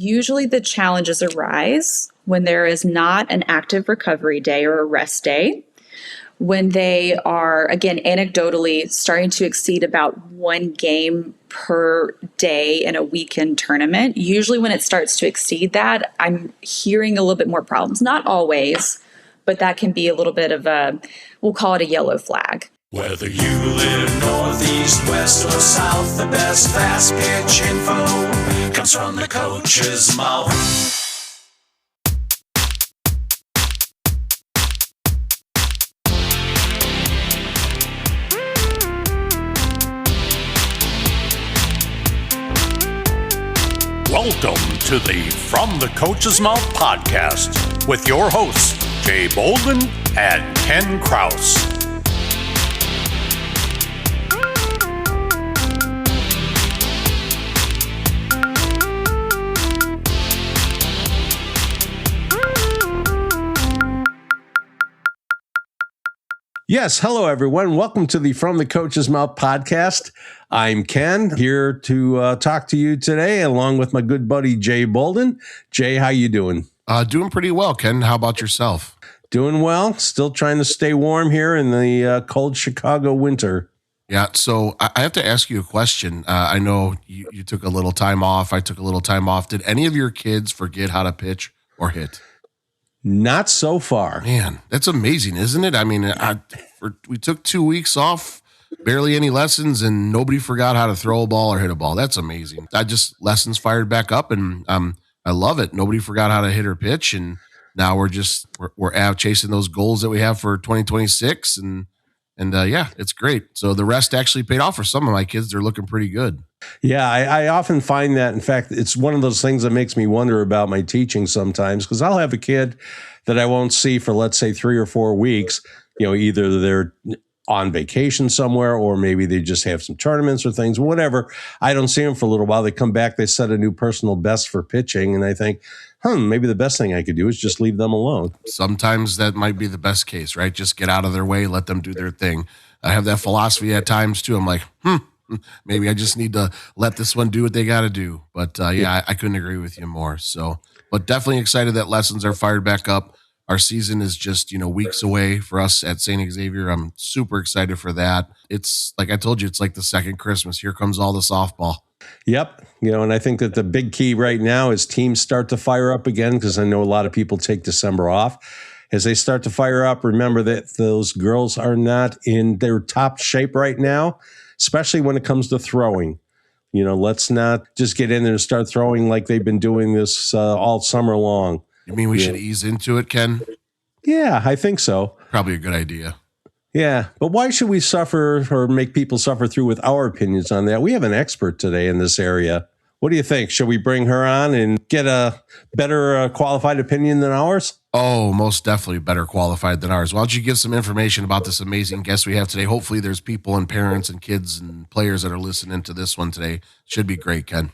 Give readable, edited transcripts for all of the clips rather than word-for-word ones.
Usually the challenges arise when there is not an active recovery day or a rest day, when they are, again, anecdotally starting to exceed about one game per day in a weekend tournament. Usually when it starts to exceed that, I'm hearing a little bit more problems. Not always, but that can be a little bit of we'll call it a yellow flag. Whether you live northeast, west, or south, the best fast pitch info comes from the coach's mouth. Welcome to the From the Coach's Mouth podcast with your hosts, Jay Bolden and Ken Kraus. Yes, hello everyone. Welcome to the From the Coach's Mouth podcast. I'm Ken, here to talk to you today, along with my good buddy Jay Bolden. Jay, how you doing? Doing pretty well, Ken. How about yourself? Doing well. Still trying to stay warm here in the cold Chicago winter. Yeah, so I have to ask you a question. I know you took a little time off. I took a little time off. Did any of your kids forget how to pitch or hit? Not so far. Man, that's amazing, isn't it? I mean, we took 2 weeks off, barely any lessons, and nobody forgot how to throw a ball or hit a ball. That's amazing. Lessons fired back up, and I love it. Nobody forgot how to hit or pitch, and now we're out chasing those goals that we have for 2026, and yeah, it's great. So the rest actually paid off for some of my kids. They're looking pretty good. Yeah, I often find that. In fact, it's one of those things that makes me wonder about my teaching sometimes, because I'll have a kid that I won't see for, let's say, 3 or 4 weeks. You know, either they're on vacation somewhere, or maybe they just have some tournaments or things, whatever. I don't see them for a little while. They come back, they set a new personal best for pitching, and I think, maybe the best thing I could do is just leave them alone. Sometimes that might be the best case, right? Just get out of their way, let them do their thing. I have that philosophy at times too. I'm like, maybe I just need to let this one do what they got to do. But yeah, I couldn't agree with you more. So, but definitely excited that lessons are fired back up. Our season is just, weeks away for us at St. Xavier. I'm super excited for that. It's like I told you, it's like the second Christmas. Here comes all the softball. Yep. And I think that the big key right now is teams start to fire up again, because I know a lot of people take December off. As they start to fire up, remember that those girls are not in their top shape right now, especially when it comes to throwing. Let's not just get in there and start throwing like they've been doing this all summer long. You mean we should ease into it, Ken? Yeah, I think so. Probably a good idea. Yeah, but why should we suffer or make people suffer through with our opinions on that? We have an expert today in this area. What do you think? Should we bring her on and get a better qualified opinion than ours? Oh, most definitely better qualified than ours. Why don't you give some information about this amazing guest we have today? Hopefully there's people and parents and kids and players that are listening to this one today. Should be great, Ken.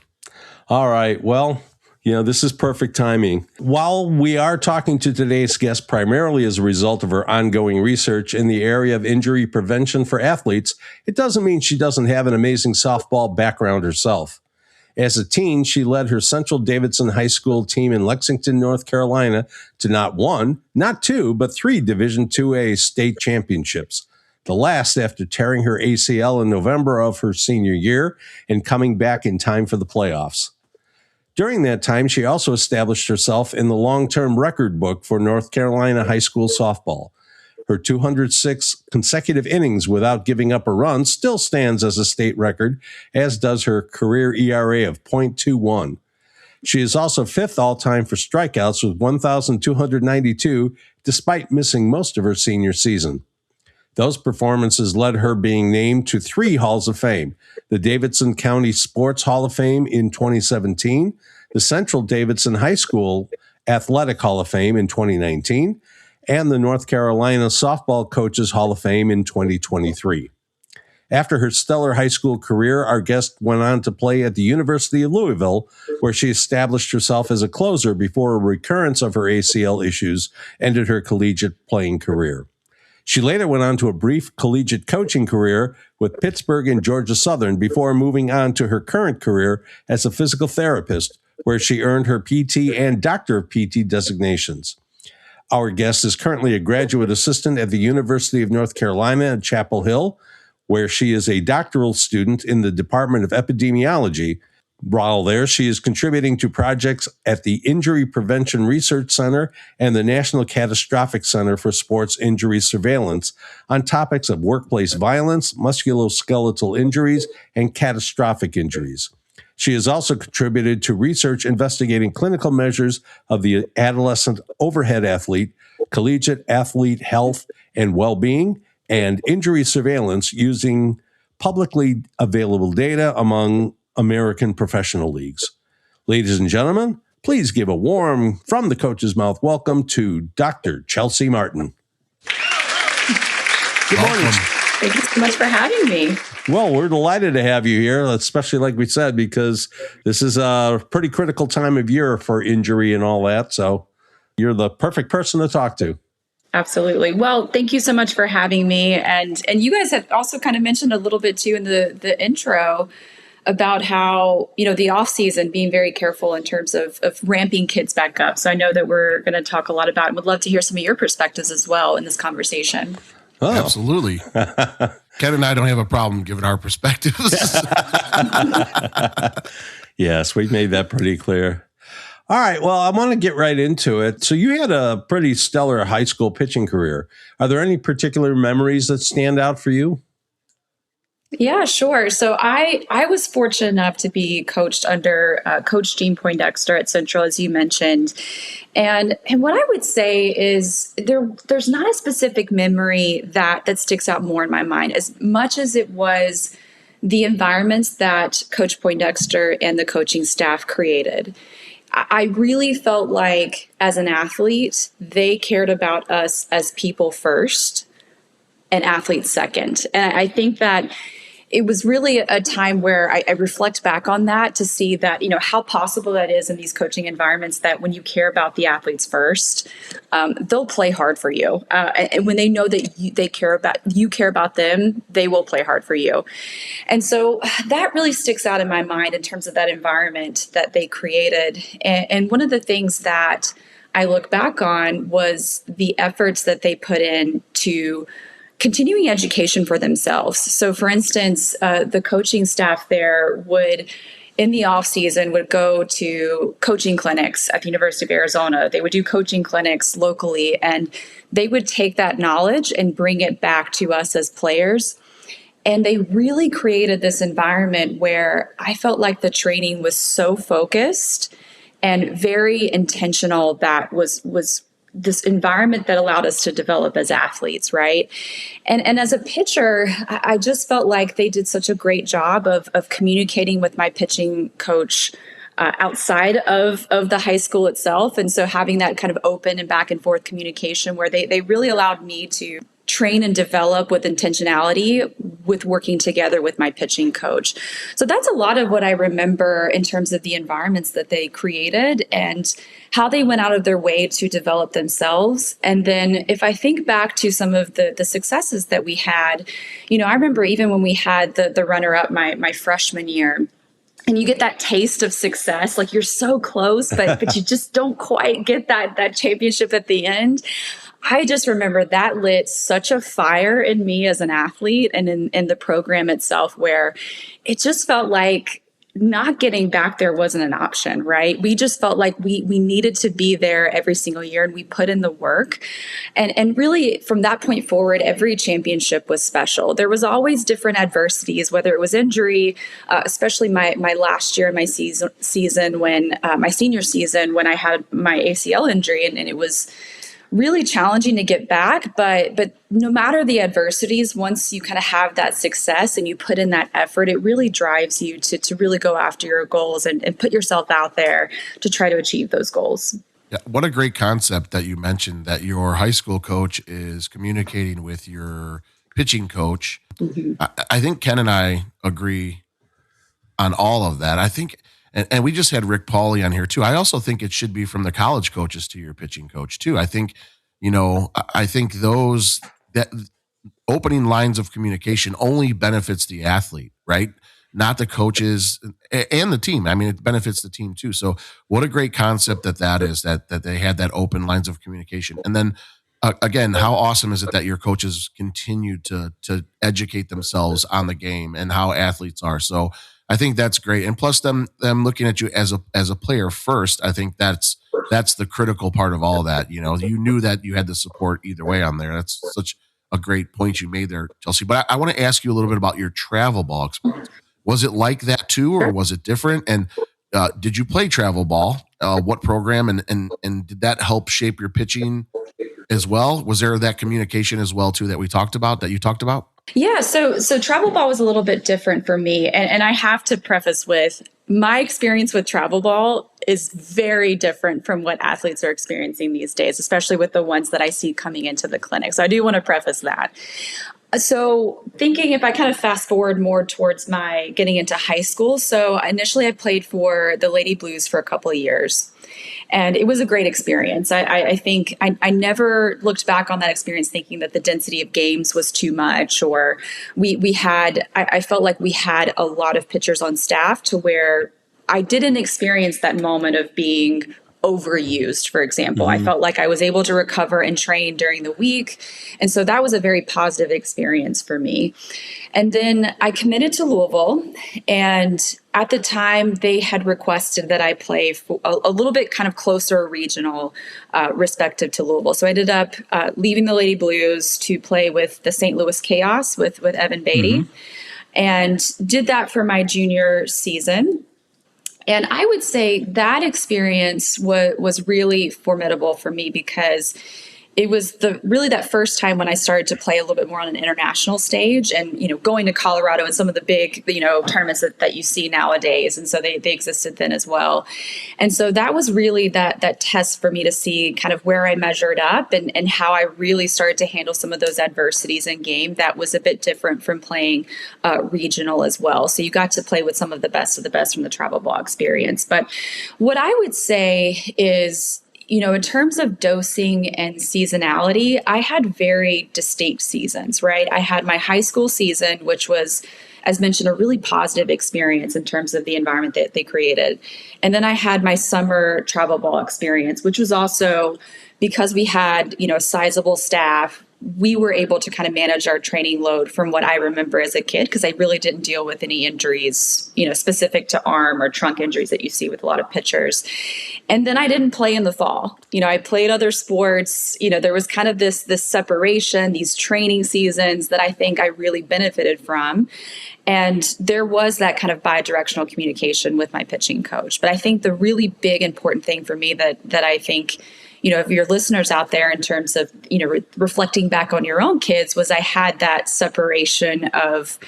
All right. Well, this is perfect timing. While we are talking to today's guest primarily as a result of her ongoing research in the area of injury prevention for athletes, it doesn't mean she doesn't have an amazing softball background herself. As a teen, she led her Central Davidson High School team in Lexington, North Carolina to not one, not two, but 3 Division IIA state championships. The last after tearing her ACL in November of her senior year and coming back in time for the playoffs. During that time, she also established herself in the long-term record book for North Carolina high school softball. Her 206 consecutive innings without giving up a run still stands as a state record, as does her career ERA of .21. She is also 5th all-time for strikeouts with 1,292, despite missing most of her senior season. Those performances led her being named to 3 Halls of Fame: the Davidson County Sports Hall of Fame in 2017, the Central Davidson High School Athletic Hall of Fame in 2019, and the North Carolina Softball Coaches Hall of Fame in 2023. After her stellar high school career, our guest went on to play at the University of Louisville, where she established herself as a closer before a recurrence of her ACL issues ended her collegiate playing career. She later went on to a brief collegiate coaching career with Pittsburgh and Georgia Southern before moving on to her current career as a physical therapist, where she earned her PT and Doctor of PT designations. Our guest is currently a graduate assistant at the University of North Carolina at Chapel Hill, where she is a doctoral student in the Department of Epidemiology. While there, she is contributing to projects at the Injury Prevention Research Center and the National Catastrophic Center for Sports Injury Surveillance on topics of workplace violence, musculoskeletal injuries, and catastrophic injuries. She has also contributed to research investigating clinical measures of the adolescent overhead athlete, collegiate athlete health and well-being, and injury surveillance using publicly available data among American professional leagues. Ladies and gentlemen, please give a warm, from the coach's mouth, welcome to Dr. Chelsea Martin. Good morning. Thank you so much for having me. Well, we're delighted to have you here, especially like we said, because this is a pretty critical time of year for injury and all that. So you're the perfect person to talk to. Absolutely. Well, thank you so much for having me. And you guys have also kind of mentioned a little bit too in the intro about how, the off season, being very careful in terms of ramping kids back up. So I know that we're going to talk a lot about and would love to hear some of your perspectives as well in this conversation. Oh. Absolutely. Ken and I don't have a problem giving our perspectives. Yes, we've made that pretty clear. All right. Well, I want to get right into it. So you had a pretty stellar high school pitching career. Are there any particular memories that stand out for you? Yeah, sure. So I was fortunate enough to be coached under Coach Gene Poindexter at Central, as you mentioned. And what I would say is there's not a specific memory that sticks out more in my mind, as much as it was the environments that Coach Poindexter and the coaching staff created. I really felt like as an athlete, they cared about us as people first and athletes second. And I think that it was really a time where I reflect back on that to see that, how possible that is in these coaching environments, that when you care about the athletes first, they'll play hard for you. And when they know that you care about them, they will play hard for you. And so that really sticks out in my mind in terms of that environment that they created. And one of the things that I look back on was the efforts that they put in to continuing education for themselves. So for instance, the coaching staff there would, in the off season, would go to coaching clinics at the University of Arizona. They would do coaching clinics locally, and they would take that knowledge and bring it back to us as players. And they really created this environment where I felt like the training was so focused and very intentional. That was this environment that allowed us to develop as athletes, right? And as a pitcher, I just felt like they did such a great job of communicating with my pitching coach outside of the high school itself. And so having that kind of open and back and forth communication where they really allowed me to train and develop with intentionality with working together with my pitching coach. So that's a lot of what I remember in terms of the environments that they created and how they went out of their way to develop themselves. And then if I think back to some of the successes that we had, I remember even when we had the runner-up my freshman year, and you get that taste of success, like you're so close, but you just don't quite get that championship at the end. I just remember that lit such a fire in me as an athlete and in the program itself, where it just felt like not getting back there wasn't an option, right? We just felt like we needed to be there every single year, and we put in the work. And really from that point forward, every championship was special. There was always different adversities, whether it was injury, especially my last year in my season when my senior season, when I had my ACL injury, and it was really challenging to get back, but no matter the adversities, once you kind of have that success and you put in that effort, it really drives you to really go after your goals and put yourself out there to try to achieve those goals. Yeah, what a great concept that you mentioned, that your high school coach is communicating with your pitching coach. Mm-hmm. I think Ken and I agree on all of that. I think, and we just had Rick Pauly on here too. I also think it should be from the college coaches to your pitching coach too. I think, that opening lines of communication only benefits the athlete, right? not the coaches and the team. I mean, it benefits the team too. So what a great concept that is, that they had that open lines of communication. And then again, how awesome is it that your coaches continue to educate themselves on the game and how athletes are. So I think that's great. And plus them looking at you as a player first, I think that's the critical part of all that. You know, you knew that you had the support either way on there. That's such a great point you made there, Chelsea. But I want to ask you a little bit about your travel ball experience. Was it like that too, or was it different? And did you play travel ball? What program? And did that help shape your pitching as well? Was there that communication as well too that you talked about? Yeah, so travel ball was a little bit different for me. And I have to preface with my experience with travel ball is very different from what athletes are experiencing these days, especially with the ones that I see coming into the clinic. So I do want to preface that. So thinking if I kind of fast forward more towards my getting into high school. So initially I played for the Lady Blues for a couple of years. And it was a great experience. I think I never looked back on that experience thinking that the density of games was too much, or I felt like we had a lot of pitchers on staff to where I didn't experience that moment of being overused, for example. I felt like I was able to recover and train during the week. And so that was a very positive experience for me. And then I committed to Louisville. And at the time, they had requested that I play for a little bit kind of closer regional, respective to Louisville. So I ended up leaving the Lady Blues to play with the St. Louis Chaos with Evan Beatty, and did that for my junior season. And I would say that experience was really formidable for me because it was really that first time when I started to play a little bit more on an international stage, and, you know, going to Colorado and some of the big, you know, tournaments that you see nowadays. And so they existed then as well. And so that was really that test for me to see kind of where I measured up and how I really started to handle some of those adversities in game. That was a bit different from playing regional as well. So you got to play with some of the best from the travel ball experience. But what I would say is, you know, in terms of dosing and seasonality, I had very distinct seasons, right? I had my high school season, which was, as mentioned, a really positive experience in terms of the environment that they created. And then I had my summer travel ball experience, which was also because we had, you know, a sizable staff. We were able to kind of manage our training load from what I remember as a kid, because I really didn't deal with any injuries, you know, specific to arm or trunk injuries that you see with a lot of pitchers. And then I didn't play in the fall. You know, I played other sports. You know, there was kind of this separation, these training seasons that I think I really benefited from. And there was that kind of bi-directional communication with my pitching coach. But I think the really big important thing for me that I think, you know, if your listeners out there in terms of, you know, reflecting back on your own kids, was I had that separation of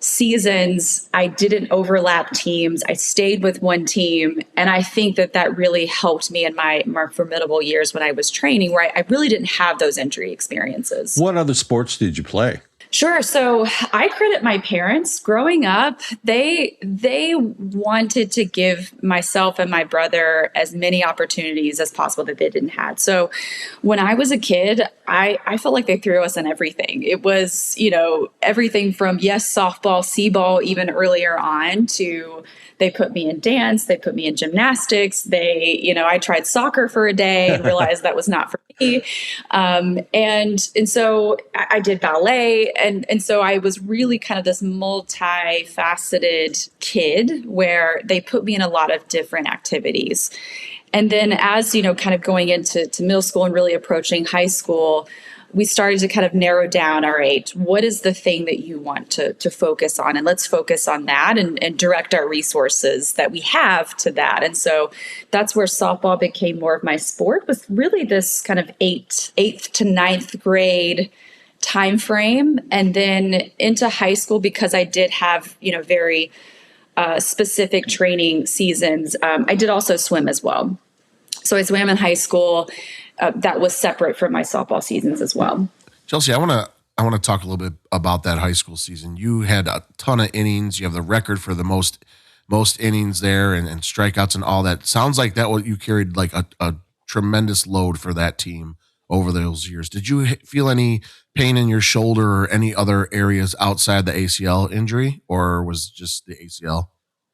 seasons. I didn't overlap teams. I stayed with one team. And I think that really helped me in my more formidable years when I was training, where I really didn't have those injury experiences. What other sports did you play? Sure. So I credit my parents. Growing up, they wanted to give myself and my brother as many opportunities as possible that they didn't have. So when I was a kid, I felt like they threw us in everything. It was, you know, everything from, yes, softball, c-ball, even earlier on, to they put me in dance, they put me in gymnastics. I tried soccer for a day and realized that was not for me. And so I did ballet. And so I was really kind of this multifaceted kid where they put me in a lot of different activities. And then as, you know, kind of going into middle school and really approaching high school, we started to kind of narrow down, all right, what is the thing that you want to focus on? And let's focus on that and direct our resources that we have to that. And so that's where softball became more of my sport, with really this kind of eighth to ninth grade time frame. And then into high school, because I did have, you know, very specific training seasons, I did also swim as well. So I swam in high school. That was separate from my softball seasons as well. Chelsea, I want to talk a little bit about that high school season. You had a ton of innings. You have the record for the most innings there and strikeouts and all that. Sounds like that you carried like a tremendous load for that team over those years. Did you feel any pain in your shoulder or any other areas outside the ACL injury, or was it just the ACL?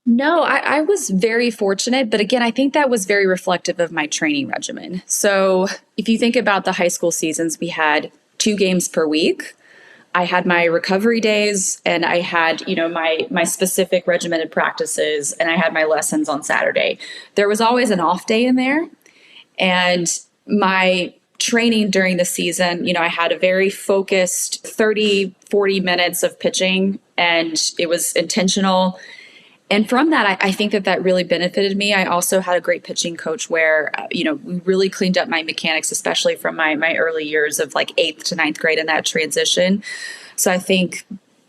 No, I was very fortunate, but again, I think that was very reflective of my training regimen. So if you think about the high school seasons, we had 2 games per week. I had my recovery days, and I had, my specific regimented practices, and I had my lessons on Saturday. There was always an off day in there. And my training during the season, I had a very focused 30, 40 minutes of pitching, and it was intentional. And from that, I think that really benefited me. I also had a great pitching coach where, we really cleaned up my mechanics, especially from my early years of like 8th to 9th grade in that transition. So I think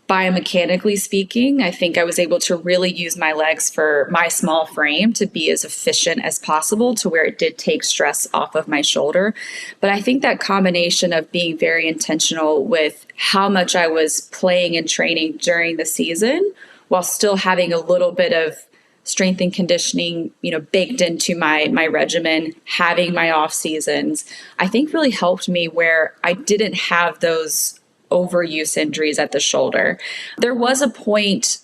biomechanically speaking, I think I was able to really use my legs for my small frame to be as efficient as possible, to where it did take stress off of my shoulder. But I think that combination of being very intentional with how much I was playing and training during the season, while still having a little bit of strength and conditioning, baked into my regimen, having my off seasons, I think really helped me where I didn't have those overuse injuries at the shoulder. There was a point,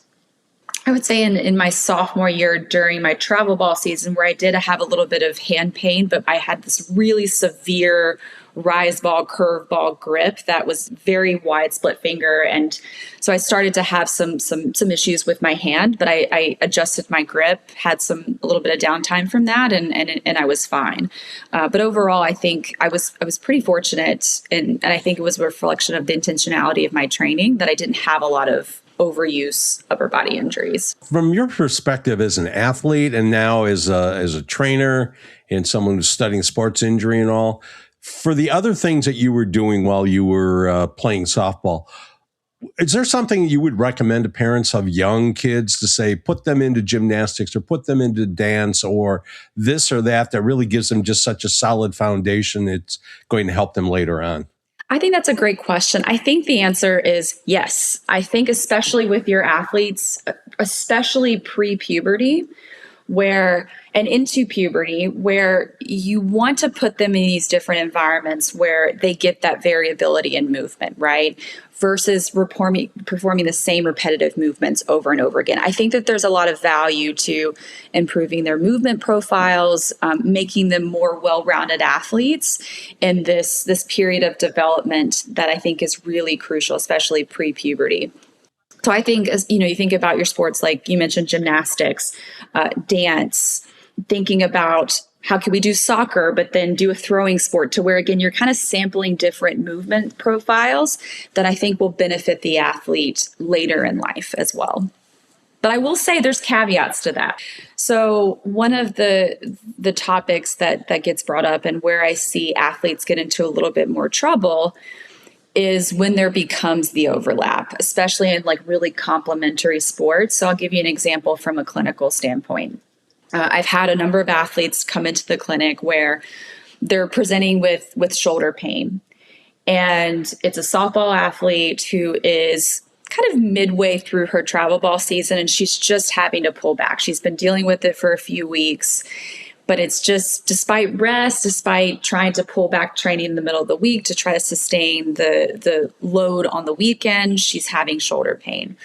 I would say in my sophomore year during my travel ball season, where I did have a little bit of hand pain, but I had this really severe rise ball, curve ball grip that was very wide split finger. And so I started to have some issues with my hand, but I adjusted my grip, had a little bit of downtime from that, and I was fine. But overall, I think I was pretty fortunate, and I think it was a reflection of the intentionality of my training that I didn't have a lot of overuse upper body injuries. From your perspective as an athlete, and now as a trainer and someone who's studying sports injury and all, for the other things that you were doing while you were playing softball, is there something you would recommend to parents of young kids to say, put them into gymnastics or put them into dance or this or that really gives them just such a solid foundation it's going to help them later on? I think that's a great question. I think the answer is yes. I think especially with your athletes, especially pre-puberty, and into puberty, where you want to put them in these different environments where they get that variability in movement, right? Versus performing the same repetitive movements over and over again. I think that there's a lot of value to improving their movement profiles, making them more well-rounded athletes in this period of development that I think is really crucial, especially pre-puberty. So I think, as you think about your sports, like you mentioned, gymnastics, dance, thinking about how can we do soccer, but then do a throwing sport, to where, again, you're kind of sampling different movement profiles that I think will benefit the athlete later in life as well. But I will say there's caveats to that. So one of the topics that gets brought up, and where I see athletes get into a little bit more trouble, is when there becomes the overlap, especially in like really complementary sports. So I'll give you an example from a clinical standpoint. I've had a number of athletes come into the clinic where they're presenting with shoulder pain. And it's a softball athlete who is kind of midway through her travel ball season, and she's just having to pull back. She's been dealing with it for a few weeks. But it's just, despite rest, despite trying to pull back training in the middle of the week to try to sustain the load on the weekend, she's having shoulder pain.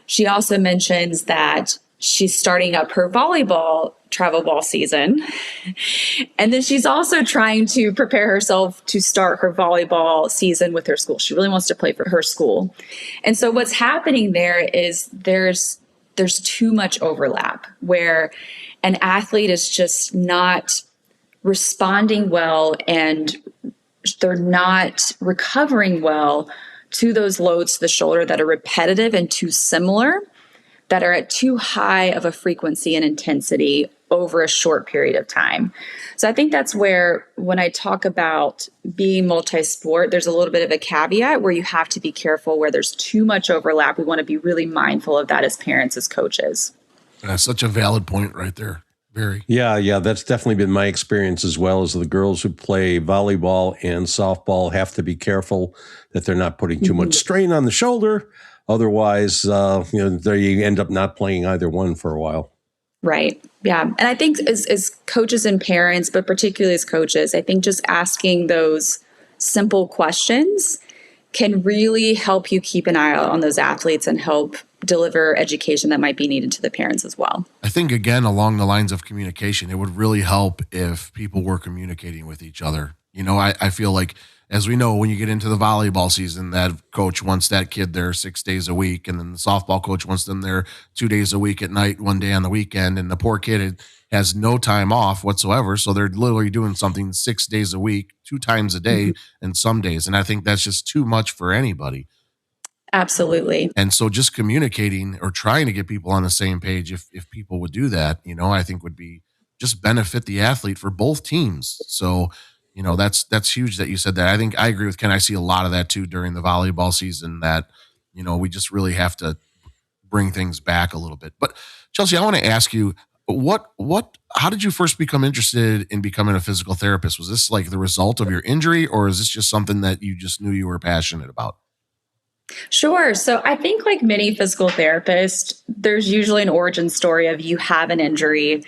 She also mentions that she's starting up her volleyball travel ball season. And then she's also trying to prepare herself to start her volleyball season with her school. She really wants to play for her school. And so what's happening there is there's too much overlap, where an athlete is just not responding well, and they're not recovering well to those loads to the shoulder that are repetitive and too similar, that are at too high of a frequency and intensity over a short period of time. So I think that's where, when I talk about being multi-sport, there's a little bit of a caveat where you have to be careful where there's too much overlap. We want to be really mindful of that as parents, as coaches. That's such a valid point right there. Very. Yeah. That's definitely been my experience as well. As the girls who play volleyball and softball have to be careful that they're not putting too much strain on the shoulder. Otherwise, they end up not playing either one for a while. Right. Yeah. And I think as coaches and parents, but particularly as coaches, I think just asking those simple questions can really help you keep an eye out on those athletes and help deliver education that might be needed to the parents as well. I think, again, along the lines of communication, it would really help if people were communicating with each other. I feel like, as we know, when you get into the volleyball season, that coach wants that kid there 6 days a week, and then the softball coach wants them there 2 days a week at night, 1 day on the weekend, and the poor kid has no time off whatsoever. So they're literally doing something 6 days a week, 2 times a day, and some days. And I think that's just too much for anybody. Absolutely. And so just communicating or trying to get people on the same page, if people would do that, I think would be just benefit the athlete for both teams. So, that's huge that you said that. I think I agree with Ken. I see a lot of that too during the volleyball season, that, we just really have to bring things back a little bit. But Chelsea, I want to ask you, how did you first become interested in becoming a physical therapist? Was this like the result of your injury, or is this just something that you just knew you were passionate about? Sure. So I think, like many physical therapists, there's usually an origin story of you have an injury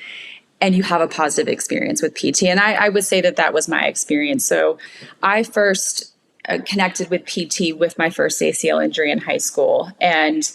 and you have a positive experience with PT. And I would say that was my experience. So I first connected with PT with my first ACL injury in high school. And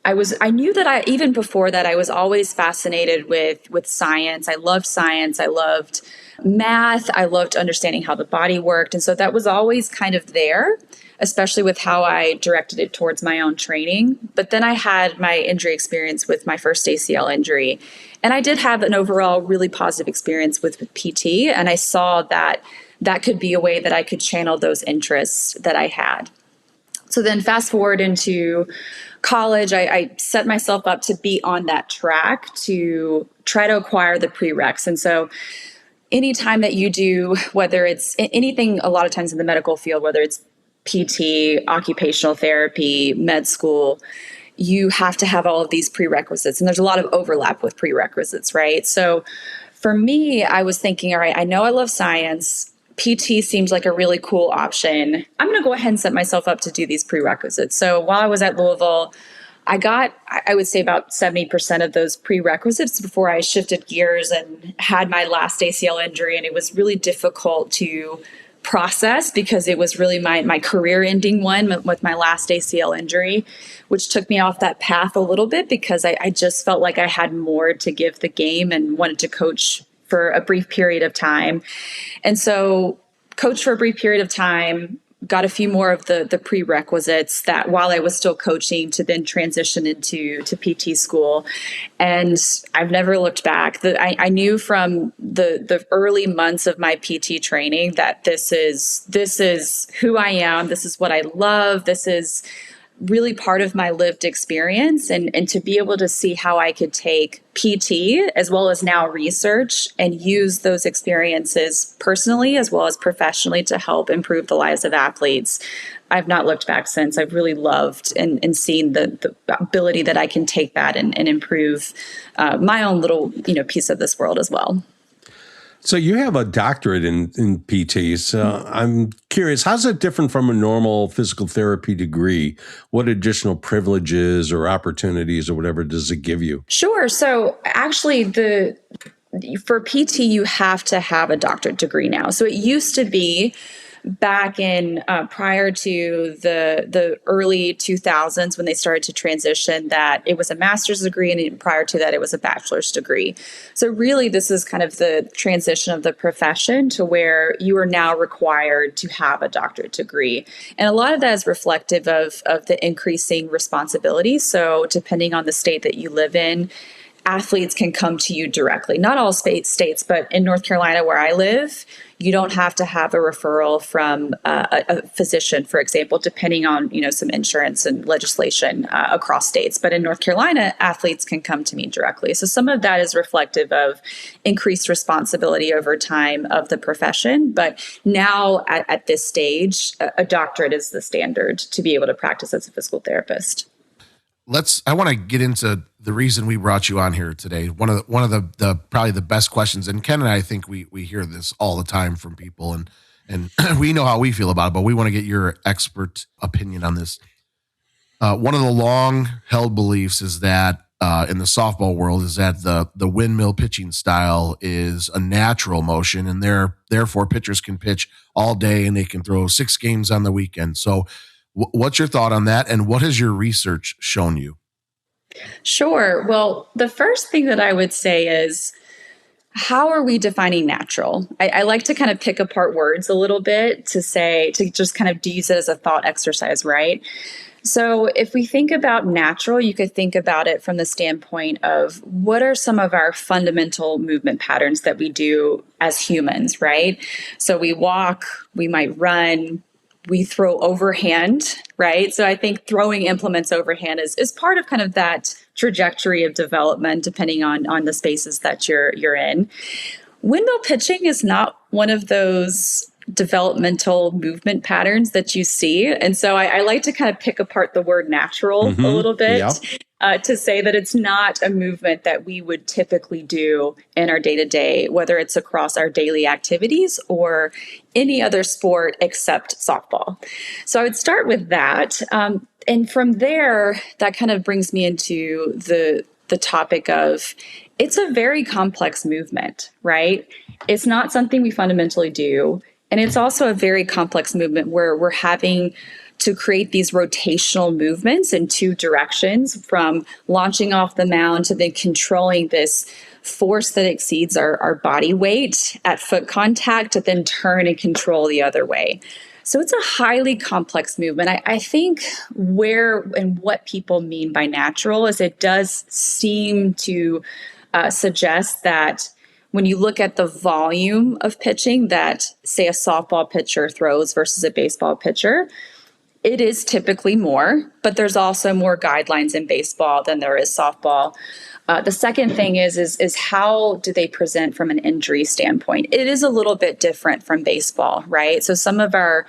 I knew that even before that, I was always fascinated with science. I loved science. I loved math. I loved understanding how the body worked. And so that was always kind of there, especially with how I directed it towards my own training. But then I had my injury experience with my first ACL injury. And I did have an overall really positive experience with PT. And I saw that could be a way that I could channel those interests that I had. So then fast forward into college, I set myself up to be on that track to try to acquire the prereqs. And so anytime that you do, whether it's anything, a lot of times in the medical field, whether it's PT, occupational therapy, med school, you have to have all of these prerequisites. And there's a lot of overlap with prerequisites, right? So for me, I was thinking, all right, I know I love science. PT seems like a really cool option. I'm going to go ahead and set myself up to do these prerequisites. So while I was at Louisville, I got, I would say, about 70% of those prerequisites before I shifted gears and had my last ACL injury. And it was really difficult to process because it was really my career-ending one with my last ACL injury, which took me off that path a little bit because I just felt like I had more to give the game and wanted to coach for a brief period of time. And so coached for a brief period of time, got a few more of the prerequisites that while I was still coaching to then transition into PT school. And I've never looked back. I knew from the early months of my PT training that this is who I am. This is what I love. This is really part of my lived experience, and to be able to see how I could take PT as well as now research and use those experiences personally as well as professionally to help improve the lives of athletes. I've not looked back since. I've really loved and seen the ability that I can take that and improve my own little piece of this world as well. So you have a doctorate in PT. So I'm curious, how's it different from a normal physical therapy degree? What additional privileges or opportunities or whatever does it give you? Sure. So actually for PT, you have to have a doctorate degree now. So it used to be back in prior to the early 2000s when they started to transition that it was a master's degree, and prior to that it was a bachelor's degree. So really this is kind of the transition of the profession to where you are now required to have a doctorate degree. And a lot of that is reflective of the increasing responsibility. So depending on the state that you live in, athletes can come to you directly. Not all states, but in North Carolina where I live, you don't have to have a referral from a physician, for example, depending on some insurance and legislation across states. But in North Carolina, athletes can come to me directly. So some of that is reflective of increased responsibility over time of the profession. But now at this stage, a doctorate is the standard to be able to practice as a physical therapist. I want to get into the reason we brought you on here today. One of the probably the best questions, and Ken and I think we hear this all the time from people, and we know how we feel about it, but we want to get your expert opinion on this. One of the long held beliefs is that in the softball world is that the windmill pitching style is a natural motion, and therefore pitchers can pitch all day and they can throw 6 games on the weekend. So what's your thought on that, and what has your research shown you? Sure. Well, the first thing that I would say is, how are we defining natural? I like to kind of pick apart words a little bit to just kind of use it as a thought exercise, right? So if we think about natural, you could think about it from the standpoint of what are some of our fundamental movement patterns that we do as humans, right? So we walk, we might run, we throw overhand, right? So I think throwing implements overhand is part of kind of that trajectory of development, depending on the spaces that you're in. Windmill pitching is not one of those developmental movement patterns that you see. And so I like to kind of pick apart the word natural a little bit to say that it's not a movement that we would typically do in our day-to-day, whether it's across our daily activities or any other sport except softball. So I would start with that. And from there, that kind of brings me into the topic of, it's a very complex movement, right? It's not something we fundamentally do. And it's also a very complex movement where we're having to create these rotational movements in 2 directions, from launching off the mound to then controlling this force that exceeds our body weight at foot contact to then turn and control the other way. So it's a highly complex movement. I think where and what people mean by natural is it does seem to suggest that when you look at the volume of pitching that, say, a softball pitcher throws versus a baseball pitcher, it is typically more, but there's also more guidelines in baseball than there is softball. The second thing is how do they present from an injury standpoint? It is a little bit different from baseball, right? So some of our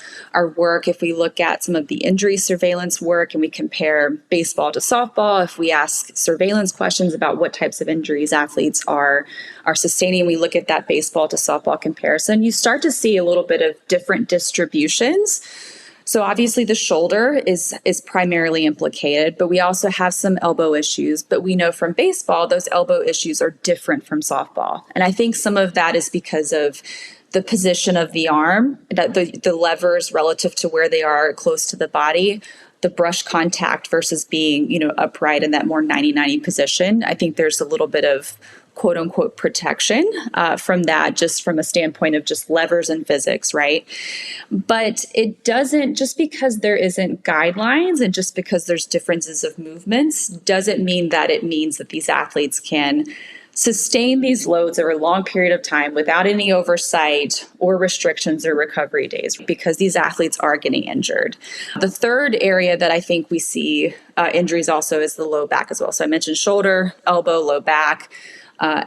work, if we look at some of the injury surveillance work and we compare baseball to softball, if we ask surveillance questions about what types of injuries athletes are sustaining, we look at that baseball to softball comparison, you start to see a little bit of different distributions. So obviously the shoulder is primarily implicated, but we also have some elbow issues. But we know from baseball, those elbow issues are different from softball. And I think some of that is because of the position of the arm, that the levers relative to where they are close to the body, the brush contact versus being, upright in that more 90-90 position. I think there's a little bit of quote unquote protection from that, just from a standpoint of just levers and physics, right? But it doesn't, just because there isn't guidelines and just because there's differences of movements, doesn't mean that it means that these athletes can sustain these loads over a long period of time without any oversight or restrictions or recovery days, because these athletes are getting injured. The third area that I think we see injuries also is the low back as well. So I mentioned shoulder, elbow, low back.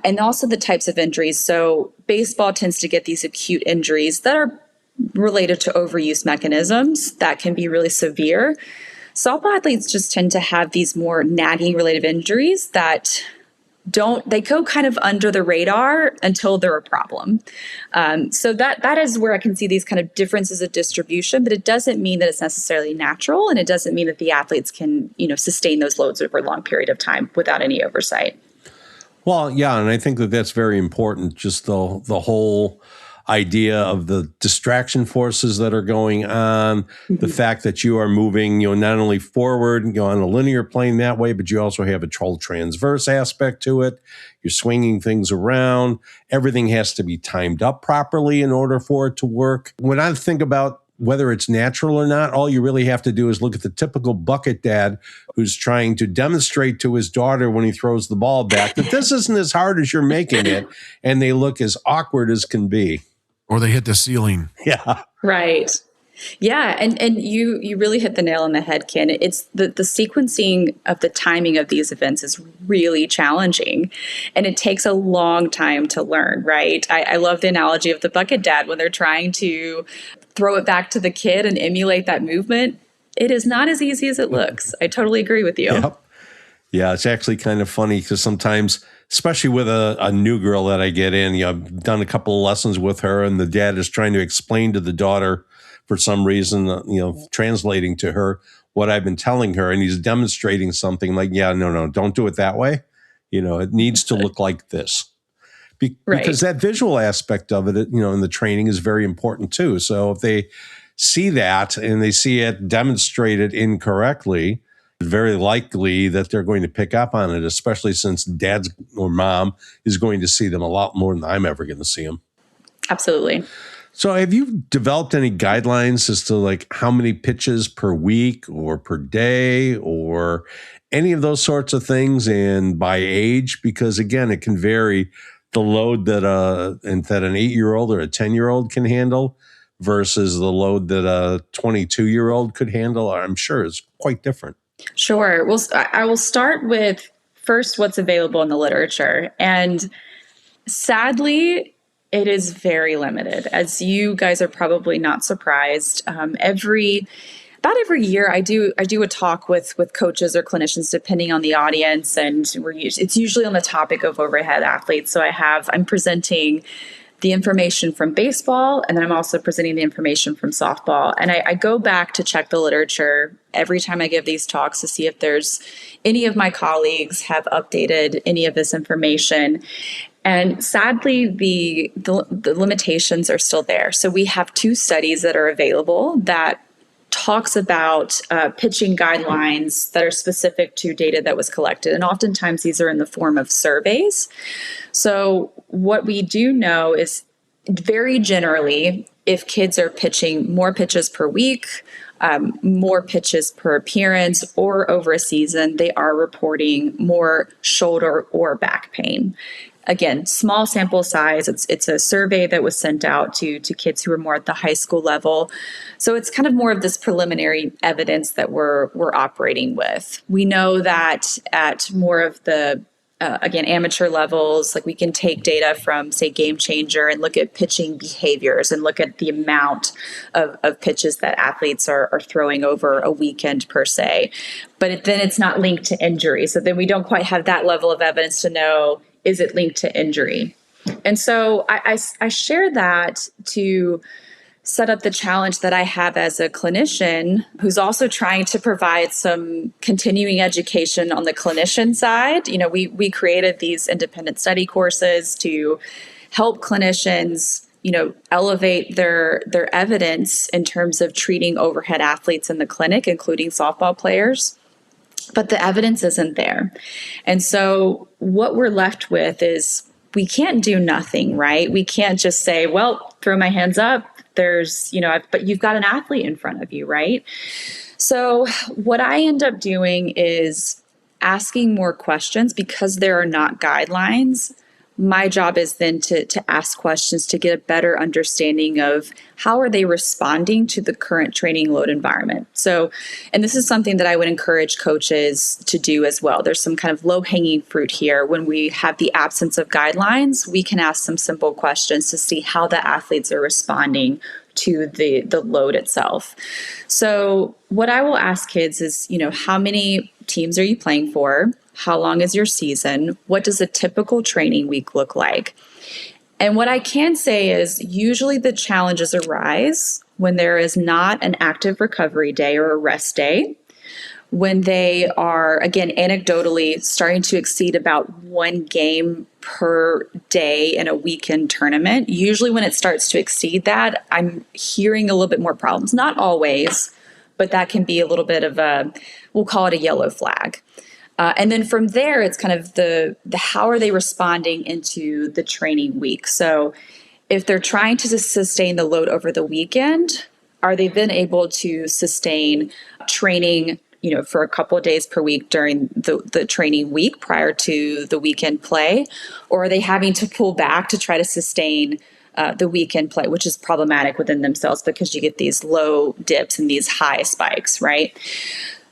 And also the types of injuries. So baseball tends to get these acute injuries that are related to overuse mechanisms that can be really severe. Softball athletes just tend to have these more nagging related injuries that they go kind of under the radar until they're a problem. So that is where I can see these kind of differences of distribution, but it doesn't mean that it's necessarily natural, and it doesn't mean that the athletes can, sustain those loads over a long period of time without any oversight. Well, yeah, and I think that that's very important, just the whole idea of the distraction forces that are going on, the fact that you are moving, not only forward, on a linear plane that way, but you also have a transverse aspect to it. You're swinging things around. Everything has to be timed up properly in order for it to work. When I think about whether it's natural or not, all you really have to do is look at the typical bucket dad who's trying to demonstrate to his daughter when he throws the ball back that this isn't as hard as you're making it, and they look as awkward as can be. Or they hit the ceiling. Yeah. Right. Yeah, and you really hit the nail on the head, Ken. It's the sequencing of the timing of these events is really challenging, and it takes a long time to learn, right? I love the analogy of the bucket dad when they're trying to throw it back to the kid and emulate that movement. It is not as easy as it looks. I totally agree with you. Yep. Yeah, it's actually kind of funny because sometimes, especially with a new girl that I get in, I've done a couple of lessons with her, and the dad is trying to explain to the daughter for some reason, translating to her what I've been telling her, and he's demonstrating something like, yeah, no, don't do it that way. It needs to look like this. Because that visual aspect of it, in the training is very important too. So if they see that and they see it demonstrated incorrectly, very likely that they're going to pick up on it, especially since dad or mom is going to see them a lot more than I'm ever going to see them. Absolutely. So have you developed any guidelines as to like how many pitches per week or per day or any of those sorts of things, and by age? Because again, it can vary the load that an 8-year-old or a 10-year-old can handle versus the load that a 22-year-old could handle. I'm sure is quite different. Sure. Well, I will start with first what's available in the literature. And sadly, it is very limited. As you guys are probably not surprised, about every year I do a talk with coaches or clinicians, depending on the audience, and it's usually on the topic of overhead athletes. So I'm presenting the information from baseball, and then I'm also presenting the information from softball. And I go back to check the literature every time I give these talks to see if there's any of my colleagues have updated any of this information. And sadly, the limitations are still there. So we have 2 studies that are available that talks about pitching guidelines that are specific to data that was collected. And oftentimes these are in the form of surveys. So what we do know is very generally, if kids are pitching more pitches per week, more pitches per appearance, or over a season, they are reporting more shoulder or back pain. Again, small sample size. It's a survey that was sent out to kids who are more at the high school level. So it's kind of more of this preliminary evidence that we're operating with. We know that at more of the amateur levels, like we can take data from, say, Game Changer and look at pitching behaviors and look at the amount of pitches that athletes are throwing over a weekend per se. But then it's not linked to injury. So then we don't quite have that level of evidence to know, is it linked to injury? And so I share that to set up the challenge that I have as a clinician who's also trying to provide some continuing education on the clinician side. We created these independent study courses to help clinicians, elevate their evidence in terms of treating overhead athletes in the clinic, including softball players. But the evidence isn't there. And so what we're left with is we can't do nothing, right? We can't just say, well, throw my hands up. But you've got an athlete in front of you, right? So what I end up doing is asking more questions because there are not guidelines. My job is then to ask questions to get a better understanding of how are they responding to the current training load environment. So, and this is something that I would encourage coaches to do as well. There's some kind of low-hanging fruit here. When we have the absence of guidelines, we can ask some simple questions to see how the athletes are responding to the load itself. So what I will ask kids is, how many teams are you playing for? How long is your season? What does a typical training week look like? And what I can say is usually the challenges arise when there is not an active recovery day or a rest day, when they are, again, anecdotally starting to exceed about 1 game per day in a weekend tournament. Usually when it starts to exceed that, I'm hearing a little bit more problems. Not always, but that can be a little bit of we'll call it a yellow flag. And then from there, it's kind of the how are they responding into the training week. So if they're trying to sustain the load over the weekend, are they then able to sustain training, for a couple of days per week during the training week prior to the weekend play? Or are they having to pull back to try to sustain the weekend play, which is problematic within themselves because you get these low dips and these high spikes, right?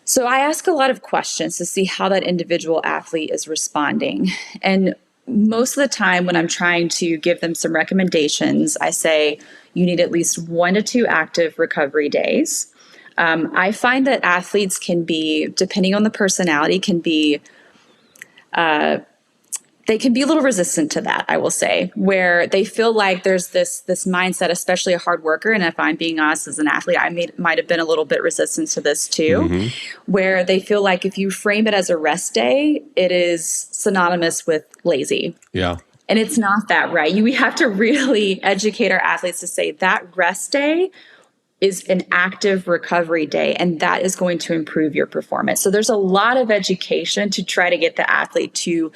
So I ask a lot of questions to see how that individual athlete is responding. And most of the time when I'm trying to give them some recommendations, I say you need at least 1 to 2 active recovery days. I find that athletes can be, depending on the personality, they they can be a little resistant to that, I will say, where they feel like there's this mindset, especially a hard worker. And if I'm being honest, as an athlete, might have been a little bit resistant to this too, where they feel like if you frame it as a rest day, it is synonymous with lazy. Yeah. And it's not that, right? We have to really educate our athletes to say that rest day is an active recovery day, and that is going to improve your performance. So there's a lot of education to try to get the athlete to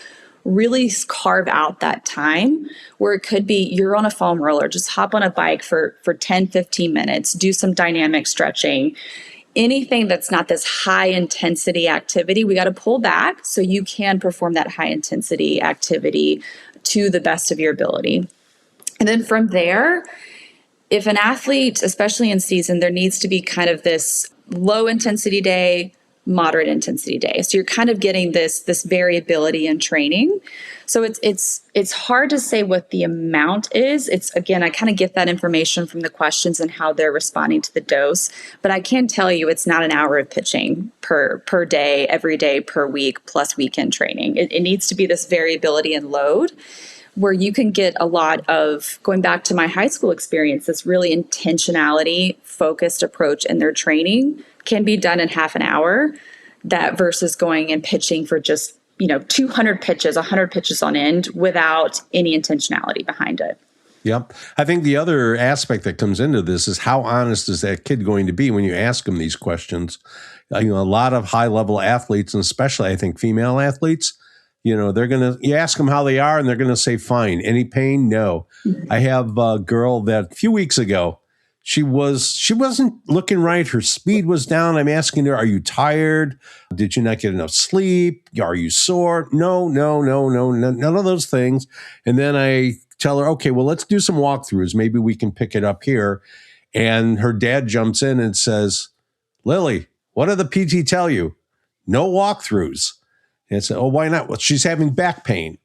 really carve out that time where it could be you're on a foam roller, just hop on a bike for 10, 15 minutes, do some dynamic stretching. Anything that's not this high intensity activity, we got to pull back so you can perform that high intensity activity to the best of your ability. And then from there, if an athlete, especially in season, there needs to be kind of this low intensity day, moderate intensity day. So you're kind of getting this variability in training. So it's hard to say what the amount is. It's, again, I kind of get that information from the questions and how they're responding to the dose. But I can tell you it's not an hour of pitching per day, every day, per week, plus weekend training. It needs to be this variability and load where you can get a lot of, going back to my high school experience, this really intentionality focused approach in their training can be done in half an hour, that versus going and pitching for just, 200 pitches, 100 pitches on end without any intentionality behind it. Yep. I think the other aspect that comes into this is how honest is that kid going to be when you ask them these questions? A lot of high level athletes, and especially I think female athletes, you ask them how they are and they're going to say, fine. Any pain? No. I have a girl that a few weeks ago, she wasn't looking right. Her speed was down. I'm asking her, are you tired? Did you not get enough sleep? Are you sore? No, none of those things. And then I tell her, okay, well, let's do some walkthroughs. Maybe we can pick it up here. And her dad jumps in and says, Lily, what did the PT tell you? No walkthroughs. And I said, oh, why not? Well, she's having back pain.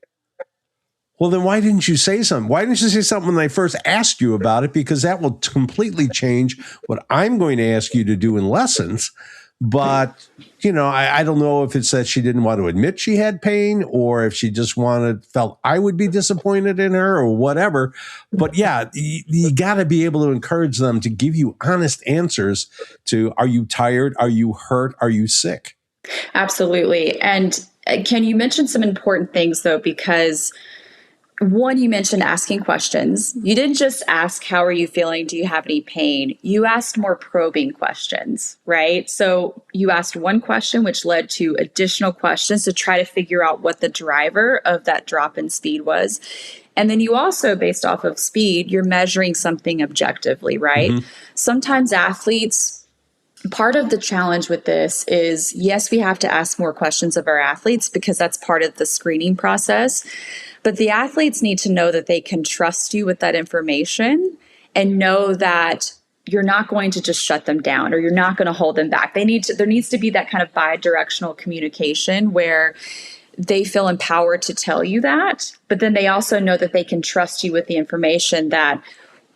Well, then why didn't you say something? Why didn't you say something when I first asked you about it? Because that will completely change what I'm going to ask you to do in lessons. But, I don't know if it's that she didn't want to admit she had pain or if she just felt I would be disappointed in her or whatever. But yeah, you got to be able to encourage them to give you honest answers to, are you tired? Are you hurt? Are you sick? Absolutely. And Ken, you mentioned some important things though, because one, you mentioned asking questions. You didn't just ask, how are you feeling? Do you have any pain? You asked more probing questions, right? So you asked one question, which led to additional questions to try to figure out what the driver of that drop in speed was. And then you also, based off of speed, you're measuring something objectively, right? Mm-hmm. Sometimes athletes, part of the challenge with this is, yes, we have to ask more questions of our athletes because that's part of the screening process. But the athletes need to know that they can trust you with that information and know that you're not going to just shut them down or you're not going to hold them back. There needs to be that kind of bi-directional communication where they feel empowered to tell you that, but then they also know that they can trust you with the information that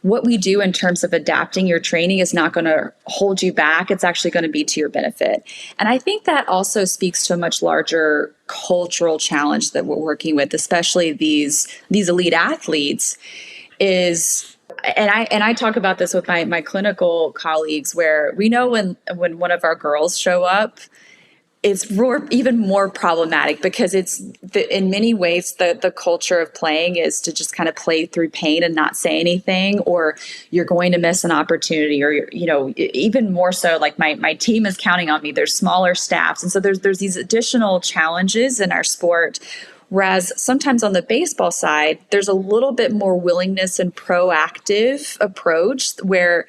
what we do in terms of adapting your training is not going to hold you back. It's actually going to be to your benefit. And I think that also speaks to a much larger cultural challenge that we're working with, especially these elite athletes, is, and I talk about this with my clinical colleagues, where we know when one of our girls show up, it's even more problematic because in many ways, the culture of playing is to just kind of play through pain and not say anything, or you're going to miss an opportunity, or, even more so, like my team is counting on me. There's smaller staffs. And so there's these additional challenges in our sport. Whereas sometimes on the baseball side, there's a little bit more willingness and proactive approach where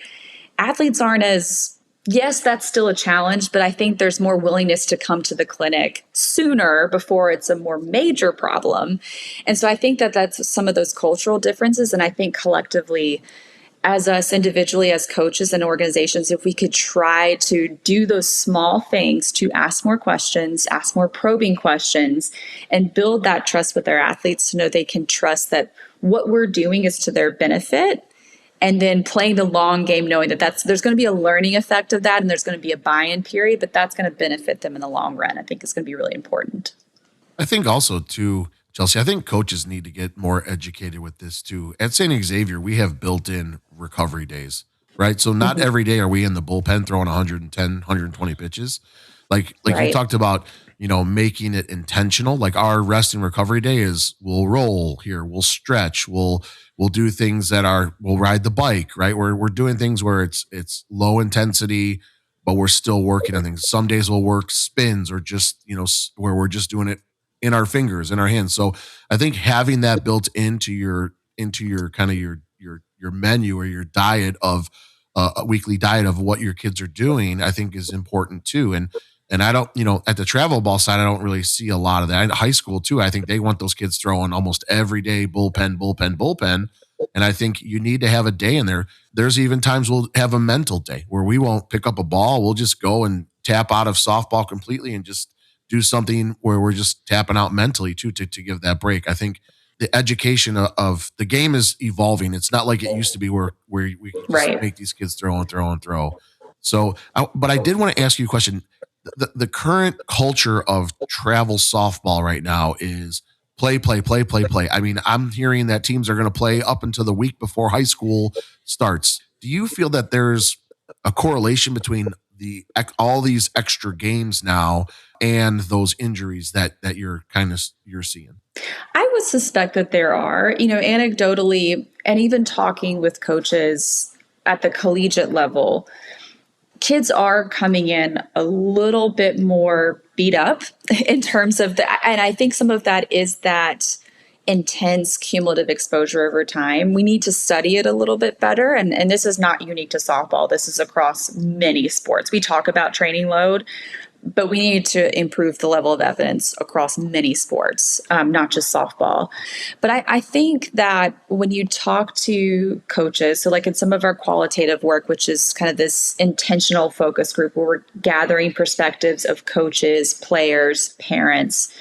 athletes aren't as, yes, that's still a challenge, but I think there's more willingness to come to the clinic sooner before it's a more major problem. And so I think that that's some of those cultural differences. And I think collectively, as us individually, as coaches and organizations, if we could try to do those small things to ask more questions, ask more probing questions, and build that trust with our athletes to know they can trust that what we're doing is to their benefit. And then playing the long game, knowing that there's going to be a learning effect of that, and there's going to be a buy-in period, but that's going to benefit them in the long run. I think it's going to be really important. I think also to Chelsea, I think coaches need to get more educated with this too. At St. Xavier, we have built-in recovery days, right? So not every day are we in the bullpen throwing 110, 120 pitches. Like you Right. talked about, making it intentional. Like our rest and recovery day is we'll roll here, we'll stretch, we'll do things we'll ride the bike, right? We're doing things where it's low intensity, but we're still working on things. Some days we'll work spins or just, where we're just doing it in our fingers, in our hands. So I think having that built into your kind of your menu or your diet of a weekly diet of what your kids are doing, I think is important too. And I don't, at the travel ball side, I don't really see a lot of that. In high school too, I think they want those kids throwing almost every day, bullpen. And I think you need to have a day in there. There's even times we'll have a mental day where we won't pick up a ball. We'll just go and tap out of softball completely and just do something where we're just tapping out mentally too, to give that break. I think the education of the game is evolving. It's not like it used to be where we can just Right. make these kids throw and throw and throw. So, but I did want to ask you a question. The current culture of travel softball right now is play. I mean, I'm hearing that teams are going to play up until the week before high school starts. Do you feel that there's a correlation between all these extra games now and those injuries that you're seeing? I would suspect that there are, anecdotally, and even talking with coaches at the collegiate level, kids are coming in a little bit more beat up in terms of and I think some of that is that intense cumulative exposure over time. We need to study it a little bit better. And this is not unique to softball. This is across many sports. We talk about training load, but we need to improve the level of evidence across many sports, not just softball. But I think that when you talk to coaches, so like in some of our qualitative work, which is kind of this intentional focus group where we're gathering perspectives of coaches, players, parents,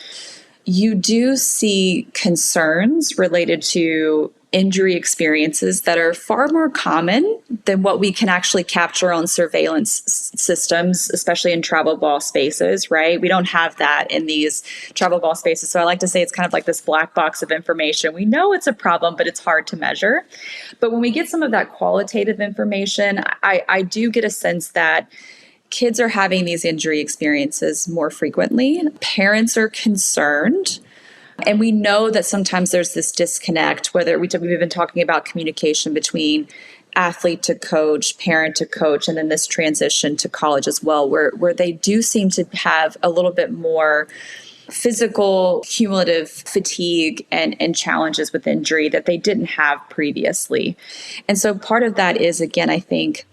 you do see concerns related to injury experiences that are far more common than what we can actually capture on surveillance systems, especially in travel ball spaces, right? We don't have that in these travel ball spaces. So I like to say it's kind of like this black box of information. We know it's a problem, but it's hard to measure. But when we get some of that qualitative information, I do get a sense that kids are having these injury experiences more frequently. Parents are concerned. And we know that sometimes there's this disconnect, whether we've been talking about communication between athlete to coach, parent to coach, and then this transition to college as well, where they do seem to have a little bit more physical cumulative fatigue and challenges with injury that they didn't have previously. And so part of that is, again, I think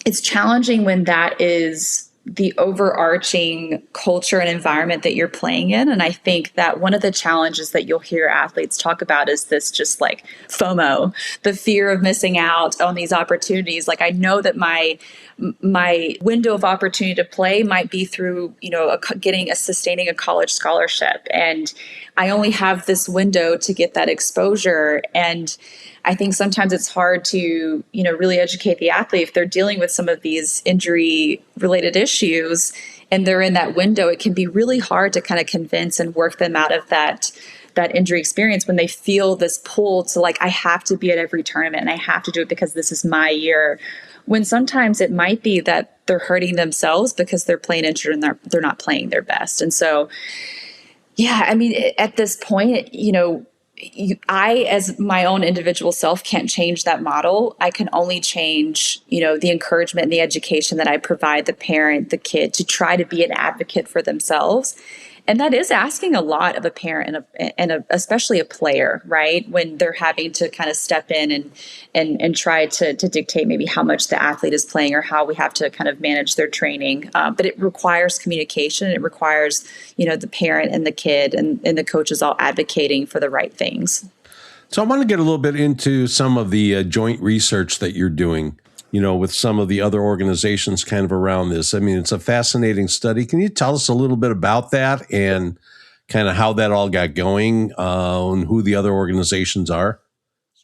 it's challenging when that is the overarching culture and environment that you're playing in. And I think that one of the challenges that you'll hear athletes talk about is this just like FOMO, the fear of missing out on these opportunities. Like I know that my window of opportunity to play might be through, sustaining a college scholarship. And I only have this window to get that exposure. And I think sometimes it's hard to, really educate the athlete if they're dealing with some of these injury related issues and they're in that window. It can be really hard to kind of convince and work them out of that injury experience when they feel this pull to like, I have to be at every tournament and I have to do it because this is my year. When sometimes it might be that they're hurting themselves because they're playing injured and they're not playing their best. And so, yeah, I mean, at this point, I, as my own individual self, can't change that model. I can only change, the encouragement and the education that I provide the parent, the kid, to try to be an advocate for themselves. And that is asking a lot of a parent and especially a player, right? When they're having to kind of step in and try to dictate maybe how much the athlete is playing or how we have to kind of manage their training. But it requires communication. It requires, the parent and the kid and the coaches all advocating for the right things. So I want to get a little bit into some of the joint research that you're doing, with some of the other organizations kind of around this. I mean, it's a fascinating study. Can you tell us a little bit about that and kind of how that all got going and who the other organizations are?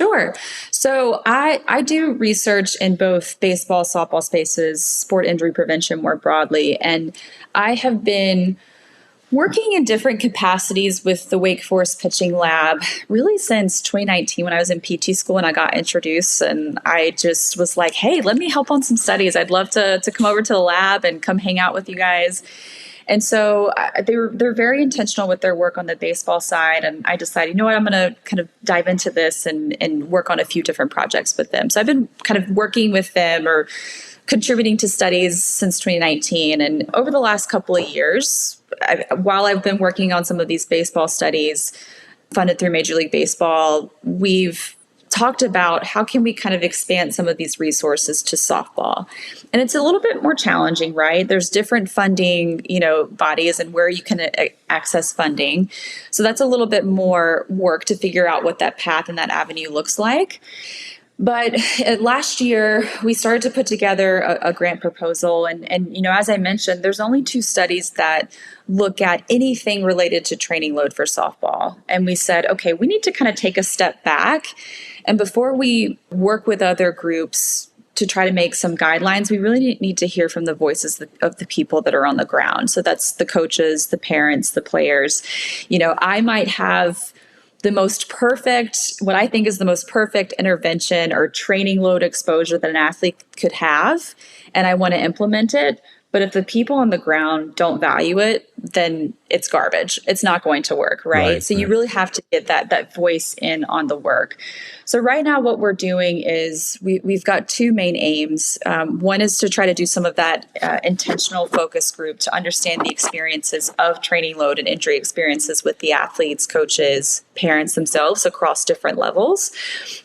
Sure. So I do research in both baseball, softball spaces, sport injury prevention more broadly. And I have been Working in different capacities with the Wake Forest pitching lab, really since 2019 when I was in PT school and I got introduced, and I just was like, hey, let me help on some studies. I'd love to come over to the lab and come hang out with you guys. And so they're very intentional with their work on the baseball side. And I decided, you know what, I'm going to kind of dive into this and work on a few different projects with them. So I've been kind of working with them or contributing to studies since 2019. And over the last couple of years, while I've been working on some of these baseball studies funded through Major League Baseball, we've talked about how can we kind of expand some of these resources to softball. And it's a little bit more challenging, right? There's different funding, bodies and where you can access funding. So that's a little bit more work to figure out what that path and that avenue looks like. But last year, we started to put together a grant proposal. And as I mentioned, there's only 2 studies that look at anything related to training load for softball. And we said, okay, we need to kind of take a step back. And before we work with other groups to try to make some guidelines, we really need to hear from the voices of the people that are on the ground. So that's the coaches, the parents, the players. I might have what I think is the most perfect intervention or training load exposure that an athlete could have, and I want to implement it. But if the people on the ground don't value it, then it's garbage. It's not going to work, right? So you really have to get that voice in on the work. So right now what we're doing is we've got 2 main aims. One is to try to do some of that intentional focus group to understand the experiences of training load and injury experiences with the athletes, coaches, parents themselves across different levels.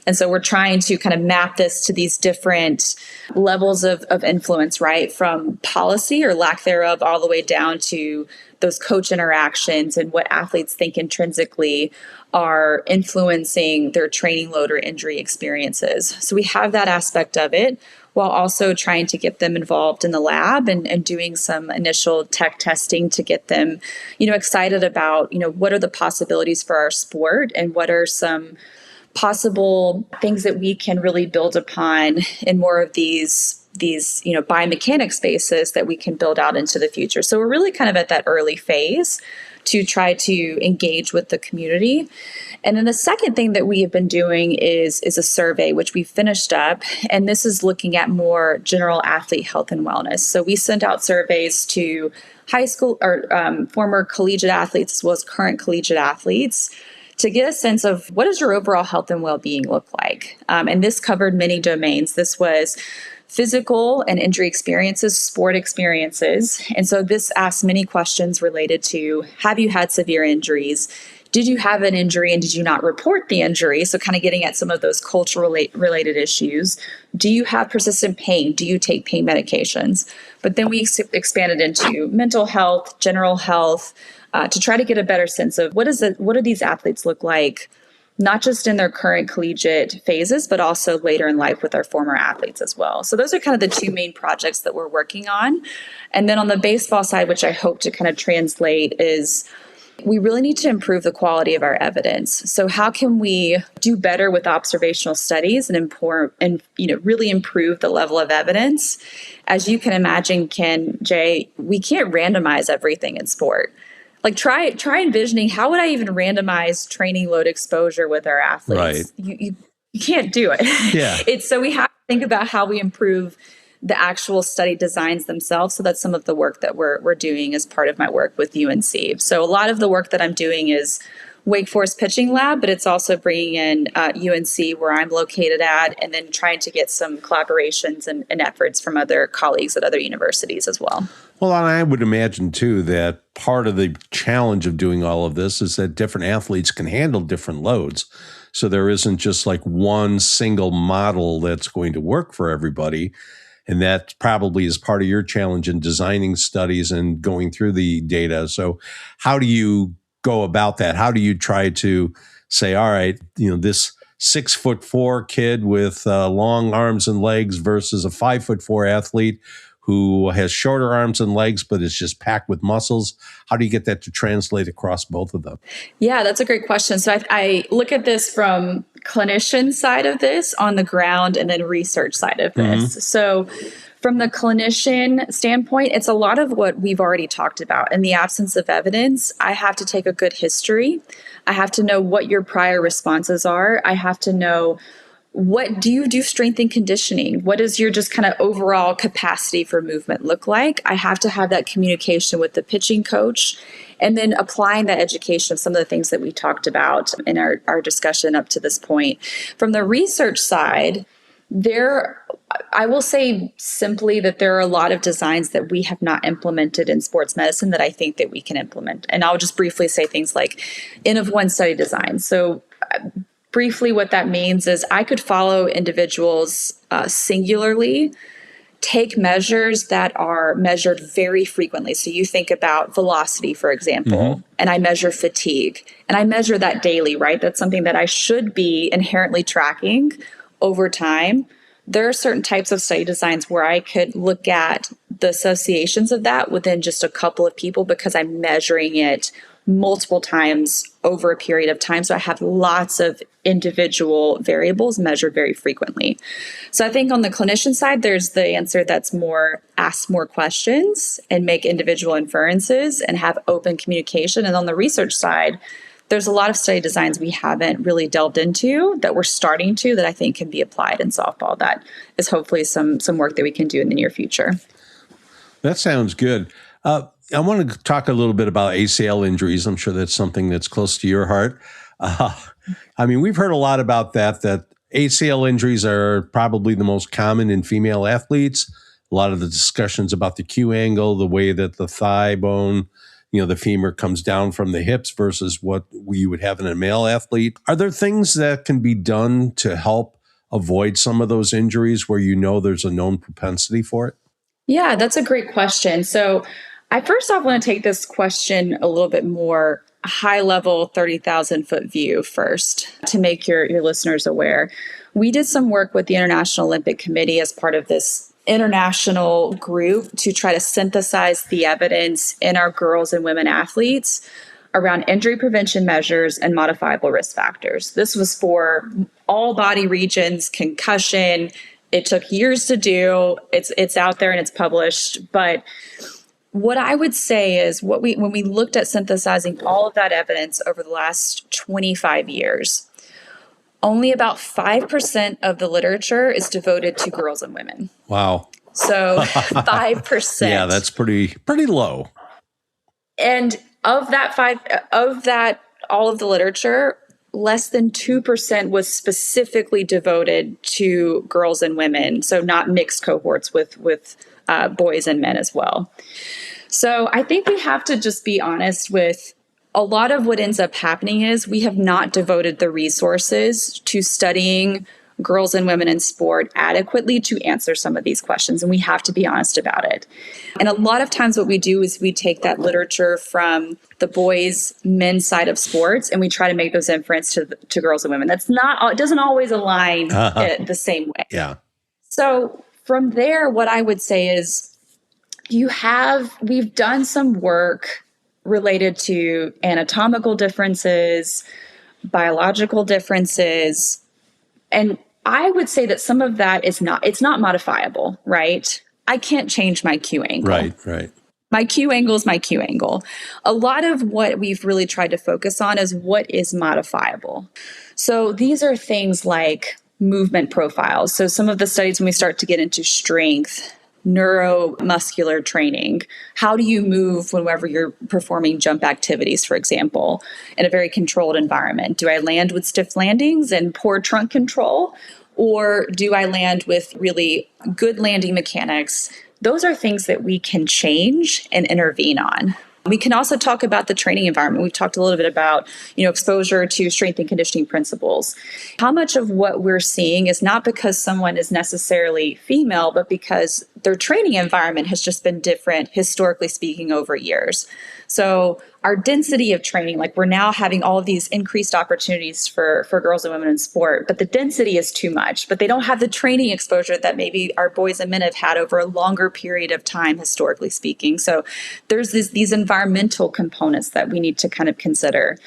And so we're trying to kind of map this to these different levels of influence, right? From policy or lack thereof all the way down to those coach interactions and what athletes think intrinsically are influencing their training load or injury experiences. So we have that aspect of it while also trying to get them involved in the lab and doing some initial tech testing to get them, excited about, what are the possibilities for our sport and what are some possible things that we can really build upon in more of these biomechanics spaces that we can build out into the future. So we're really kind of at that early phase to try to engage with the community. And then the second thing that we have been doing is a survey, which we finished up. And this is looking at more general athlete health and wellness. So we sent out surveys to high school or former collegiate athletes as well as current collegiate athletes to get a sense of what does your overall health and well-being look like. And this covered many domains. This was physical and injury experiences, sport experiences. And so this asks many questions related to, have you had severe injuries? Did you have an injury and did you not report the injury? So kind of getting at some of those cultural related issues. Do you have persistent pain? Do you take pain medications? But then we expanded into mental health, general health, to try to get a better sense of what do these athletes look like, not just in their current collegiate phases, but also later in life with our former athletes as well. So those are kind of the 2 main projects that we're working on. And then on the baseball side, which I hope to kind of translate, is we really need to improve the quality of our evidence. So how can we do better with observational studies and really improve the level of evidence? As you can imagine, Jay, we can't randomize everything in sport. Like try envisioning how would I even randomize training load exposure with our athletes? Right. You can't do it. Yeah. So we have to think about how we improve the actual study designs themselves. So that's some of the work that we're doing as part of my work with UNC. So a lot of the work that I'm doing is Wake Forest pitching lab, but it's also bringing in UNC where I'm located at, and then trying to get some collaborations and efforts from other colleagues at other universities as well. Well, and I would imagine, too, that part of the challenge of doing all of this is that different athletes can handle different loads. So there isn't just like one single model that's going to work for everybody. And that probably is part of your challenge in designing studies and going through the data. So how do you go about that? How do you try to say, all right, this 6'4" kid with long arms and legs versus a 5'4" athlete who has shorter arms and legs, but is just packed with muscles? How do you get that to translate across both of them? Yeah, that's a great question. So I look at this from clinician side of this on the ground and then research side of this. Mm-hmm. So From the clinician standpoint, it's a lot of what we've already talked about. In the absence of evidence, I have to take a good history. I have to know what your prior responses are. I have to know, what do you do strength and conditioning? What does your just kind of overall capacity for movement look like? I have to have that communication with the pitching coach, and then applying that education of some of the things that we talked about in our discussion up to this point. From the research side, I will say simply that there are a lot of designs that we have not implemented in sports medicine that I think that we can implement. And I'll just briefly say things like N of 1 study design. So briefly, what that means is I could follow individuals singularly, take measures that are measured very frequently. So you think about velocity, for example, and I measure fatigue, and I measure that daily, right? That's something that I should be inherently tracking over time. There are certain types of study designs where I could look at the associations of that within just a couple of people because I'm measuring it multiple times over a period of time. So I have lots of individual variables measured very frequently. So I think on the clinician side, there's the answer that's more ask more questions and make individual inferences and have open communication. And on the research side, there's a lot of study designs we haven't really delved into that we're starting to, that I think can be applied in softball. That is hopefully some work that we can do in the near future. That sounds good. I want to talk a little bit about ACL injuries. I'm sure that's something that's close to your heart. I mean, we've heard a lot about that ACL injuries are probably the most common in female athletes. A lot of the discussions about the Q angle, the way that the thigh bone, the femur comes down from the hips versus what we would have in a male athlete. Are there things that can be done to help avoid some of those injuries where there's a known propensity for it? Yeah, that's a great question. So I first off want to take this question a little bit more high level, 30,000 foot view first to make your listeners aware. We did some work with the International Olympic Committee as part of this international group to try to synthesize the evidence in our girls and women athletes around injury prevention measures and modifiable risk factors. This was for all body regions, concussion. It took years to do. It's out there and it's published. But what I would say is when we looked at synthesizing all of that evidence over the last 25 years, only about 5% of the literature is devoted to girls and women. Wow. So 5%. Yeah, that's pretty low. And of that, all of the literature, less than 2% was specifically devoted to girls and women. So not mixed cohorts with boys and men as well. So I think we have to just be honest with a lot of what ends up happening is we have not devoted the resources to studying girls and women in sport adequately to answer some of these questions. And we have to be honest about it. And a lot of times what we do is we take that literature from the boys, men's side of sports, and we try to make those inferences to girls and women. It doesn't always align the same way. Yeah. So from there, what I would say is we've done some work related to anatomical differences, biological differences, and I would say that some of that it's not modifiable, right? I can't change my Q angle. Right. My Q angle is my Q angle. A lot of what we've really tried to focus on is what is modifiable. So these are things like movement profiles. So some of the studies when we start to get into strength, neuromuscular training, how do you move whenever you're performing jump activities, for example, in a very controlled environment? Do I land with stiff landings and poor trunk control? Or do I land with really good landing mechanics? Those are things that we can change and intervene on. We can also talk about the training environment. We've talked a little bit about, exposure to strength and conditioning principles. How much of what we're seeing is not because someone is necessarily female, but because their training environment has just been different, historically speaking, over years. So our density of training, like we're now having all of these increased opportunities for girls and women in sport, but the density is too much, but they don't have the training exposure that maybe our boys and men have had over a longer period of time, historically speaking. So there's these environmental components that we need to kind of consider.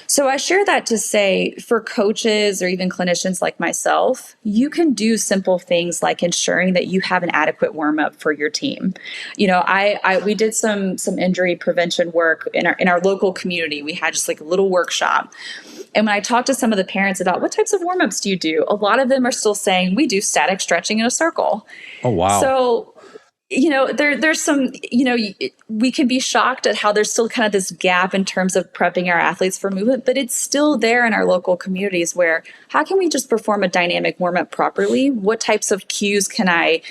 So I share that to say for coaches or even clinicians like myself, you can do simple things like ensuring that you have an adequate warm up for your team. We did some injury prevention work in our local community. We had just like a little workshop. And when I talked to some of the parents about what types of warm ups do you do, a lot of them are still saying we do static stretching in a circle. Oh, wow. So there's some, we can be shocked at how there's still kind of this gap in terms of prepping our athletes for movement, but it's still there in our local communities where how can we just perform a dynamic warm up properly? What types of cues can I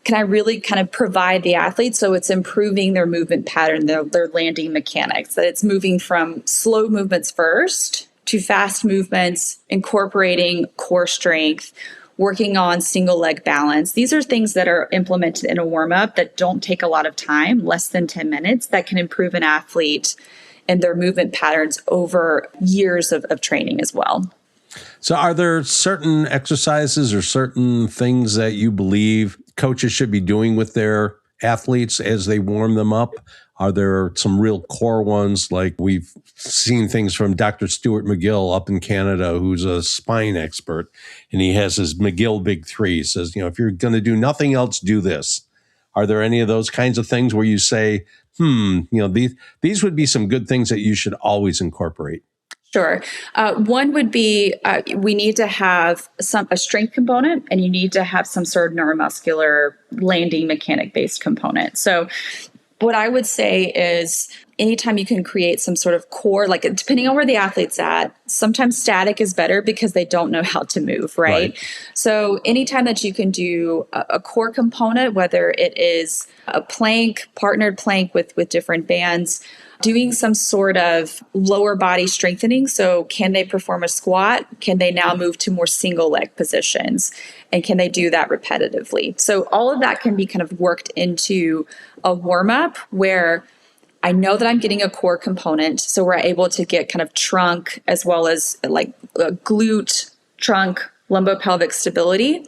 really kind of provide the athlete so it's improving their movement pattern, their landing mechanics, that it's moving from slow movements first to fast movements, incorporating core strength, working on single leg balance. These are things that are implemented in a warm up that don't take a lot of time, less than 10 minutes, that can improve an athlete and their movement patterns over years of training as well. So are there certain exercises or certain things that you believe coaches should be doing with their athletes as they warm them up? Are there some real core ones? Like we've seen things from Dr. Stuart McGill up in Canada, who's a spine expert, and he has his McGill Big Three. He says, if you're going to do nothing else, do this. Are there any of those kinds of things where you say, these would be some good things that you should always incorporate? Sure. One would be we need to have a strength component, and you need to have some sort of neuromuscular landing mechanic based component. So what I would say is anytime you can create some sort of core, like depending on where the athlete's at, sometimes static is better because they don't know how to move, right? So anytime that you can do a core component, whether it is a plank, partnered plank with different bands, doing some sort of lower body strengthening. So can they perform a squat? Can they now move to more single leg positions? And can they do that repetitively? So all of that can be kind of worked into a warm up where I know that I'm getting a core component. So we're able to get kind of trunk as well as like glute, trunk, lumbopelvic stability.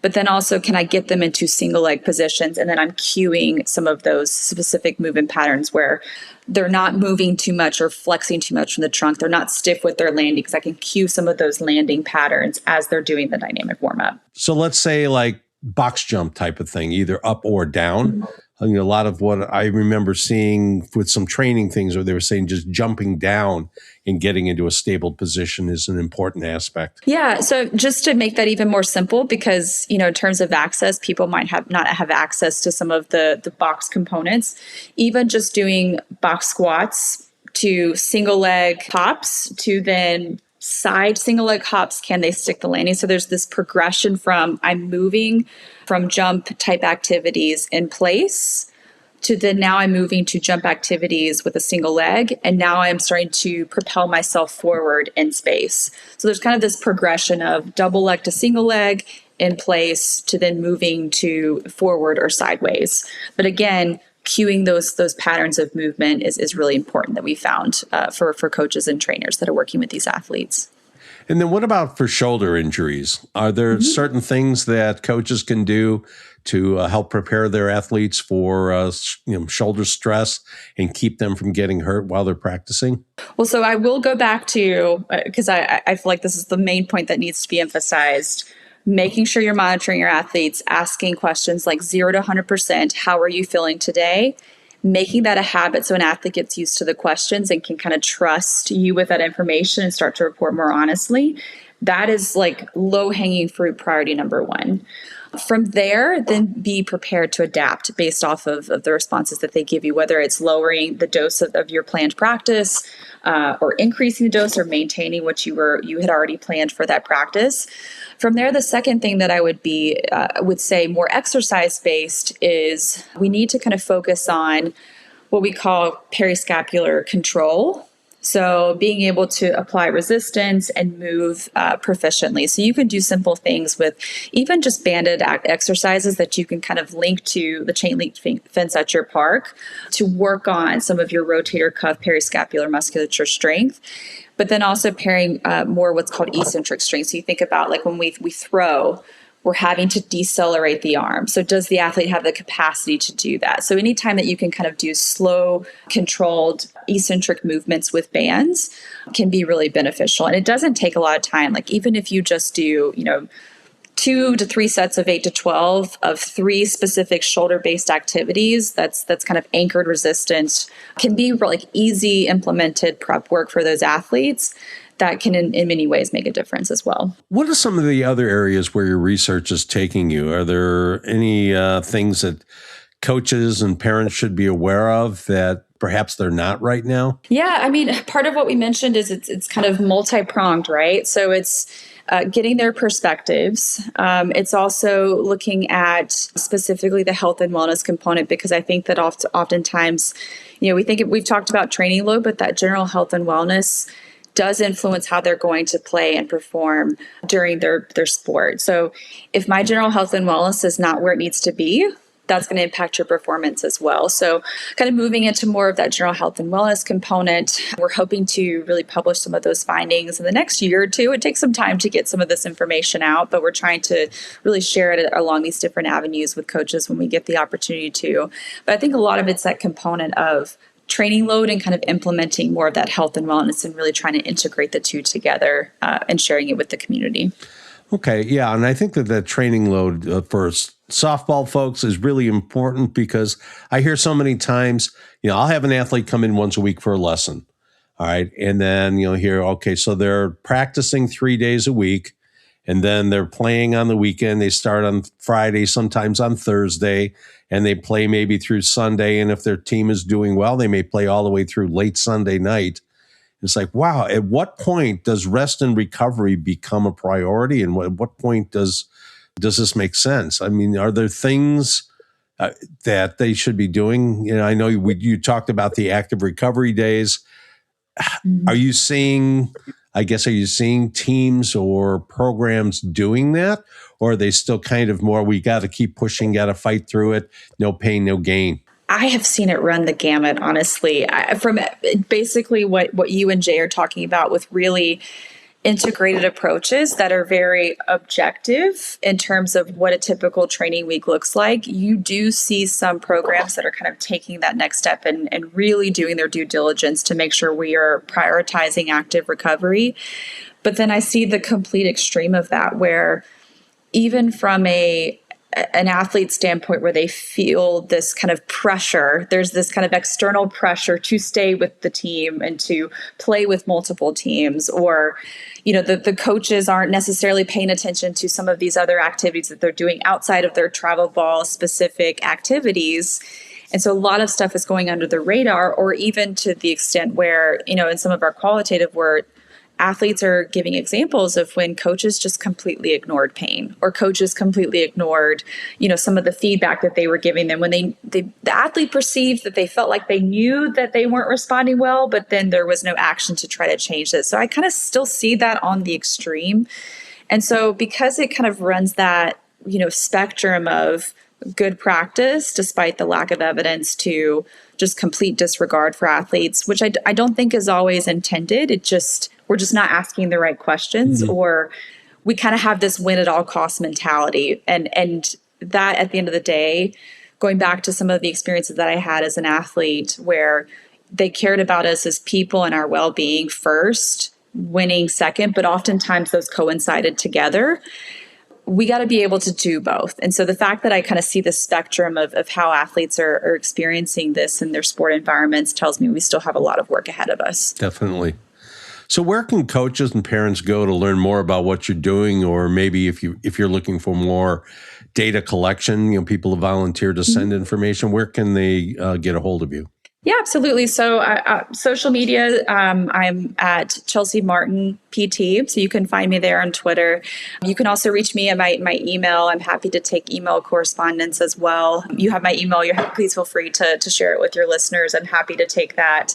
But then also, can I get them into single leg positions? And then I'm cueing some of those specific movement patterns where they're not moving too much or flexing too much from the trunk. They're not stiff with their landing because I can cue some of those landing patterns as they're doing the dynamic warm up. So let's say like box jump type of thing, either up or down. A lot of what I remember seeing with some training things where they were saying just jumping down and getting into a stable position is an important aspect. Yeah. So just to make that even more simple, because, in terms of access, people might not have access to some of the box components, even just doing box squats to single leg hops to then side single leg hops, can they stick the landing? So there's this progression from I'm moving from jump type activities in place to then now I'm moving to jump activities with a single leg. And now I'm starting to propel myself forward in space. So there's kind of this progression of double leg to single leg in place to then moving to forward or sideways. But again, cueing those patterns of movement is really important that we found for coaches and trainers that are working with these athletes. And then what about for shoulder injuries? Are there certain things that coaches can do to help prepare their athletes for shoulder stress and keep them from getting hurt while they're practicing? Well, so I will go back to, because I feel like this is the main point that needs to be emphasized, making sure you're monitoring your athletes, asking questions like 0 to 100%, how are you feeling today? Making that a habit so an athlete gets used to the questions and can kind of trust you with that information and start to report more honestly. That is like low-hanging fruit priority number one. From there, then be prepared to adapt based off of the responses that they give you, whether it's lowering the dose of your planned practice or increasing the dose or maintaining what you had already planned for that practice. From there, the second thing that I would say more exercise-based is we need to kind of focus on what we call periscapular control. So being able to apply resistance and move proficiently. So you can do simple things with even just banded exercises that you can kind of link to the chain link fence at your park to work on some of your rotator cuff periscapular musculature strength. But then also pairing more what's called eccentric strength. So you think about like when we throw, we're having to decelerate the arm. So does the athlete have the capacity to do that? So anytime that you can kind of do slow, controlled, eccentric movements with bands can be really beneficial. And it doesn't take a lot of time. Like even if you just do, 2 to 3 sets of 8 to 12 of 3 specific shoulder-based activities, that's kind of anchored resistance, can be like easy implemented prep work for those athletes that can in many ways make a difference as well. What are some of the other areas where your research is taking you? Are there any things that coaches and parents should be aware of that perhaps they're not right now? Yeah, I mean, part of what we mentioned is it's kind of multi-pronged, right? So it's getting their perspectives. It's also looking at specifically the health and wellness component, because I think that oftentimes, we've talked about training load, but that general health and wellness does influence how they're going to play and perform during their sport. So if my general health and wellness is not where it needs to be, that's going to impact your performance as well. So kind of moving into more of that general health and wellness component, we're hoping to really publish some of those findings in the next year or two. It takes some time to get some of this information out, but we're trying to really share it along these different avenues with coaches when we get the opportunity to. But I think a lot of it's that component of training load and kind of implementing more of that health and wellness and really trying to integrate the two together and sharing it with the community. Okay, yeah, and I think that training load for softball folks is really important, because I hear so many times, I'll have an athlete come in once a week for a lesson, all right, and then hear, okay, so they're practicing 3 days a week, and then they're playing on the weekend. They start on Friday, sometimes on Thursday, and they play maybe through Sunday, and if their team is doing well, they may play all the way through late Sunday night. It's like, wow, at what point does rest and recovery become a priority? And at what point does this make sense? I mean, are there things that they should be doing? I know you talked about the active recovery days. Are you seeing teams or programs doing that? Or are they still kind of more, we got to keep pushing, got to fight through it, no pain, no gain? I have seen it run the gamut, honestly, from basically what you and Jay are talking about, with really integrated approaches that are very objective in terms of what a typical training week looks like. You do see some programs that are kind of taking that next step and really doing their due diligence to make sure we are prioritizing active recovery. But then I see the complete extreme of that, where even from an athlete standpoint, where they feel this kind of pressure, there's this kind of external pressure to stay with the team and to play with multiple teams, or, the coaches aren't necessarily paying attention to some of these other activities that they're doing outside of their travel ball specific activities. And so a lot of stuff is going under the radar, or even to the extent where, in some of our qualitative work, athletes are giving examples of when coaches just completely ignored pain, or coaches completely ignored, some of the feedback that they were giving them when the athlete perceived that they felt like they knew that they weren't responding well, but then there was no action to try to change it. So I kind of still see that on the extreme. And so because it kind of runs that, spectrum of good practice, despite the lack of evidence, to just complete disregard for athletes, which I don't think is always intended. We're just not asking the right questions, or we kind of have this win at all costs mentality. And that, at the end of the day, going back to some of the experiences that I had as an athlete, where they cared about us as people and our well-being first, winning second, but oftentimes those coincided together. We got to be able to do both. And so the fact that I kind of see the spectrum of how athletes are experiencing this in their sport environments tells me we still have a lot of work ahead of us. Definitely. So where can coaches and parents go to learn more about what you're doing, or maybe if you're looking for more data collection, people have volunteered to send information, where can they get a hold of you? Yeah, absolutely. So social media, I'm at Chelsea Martin PT, so you can find me there on Twitter. You can also reach me at my email. I'm happy to take email correspondence as well. You have my email. Please feel free to share it with your listeners. I'm happy to take that.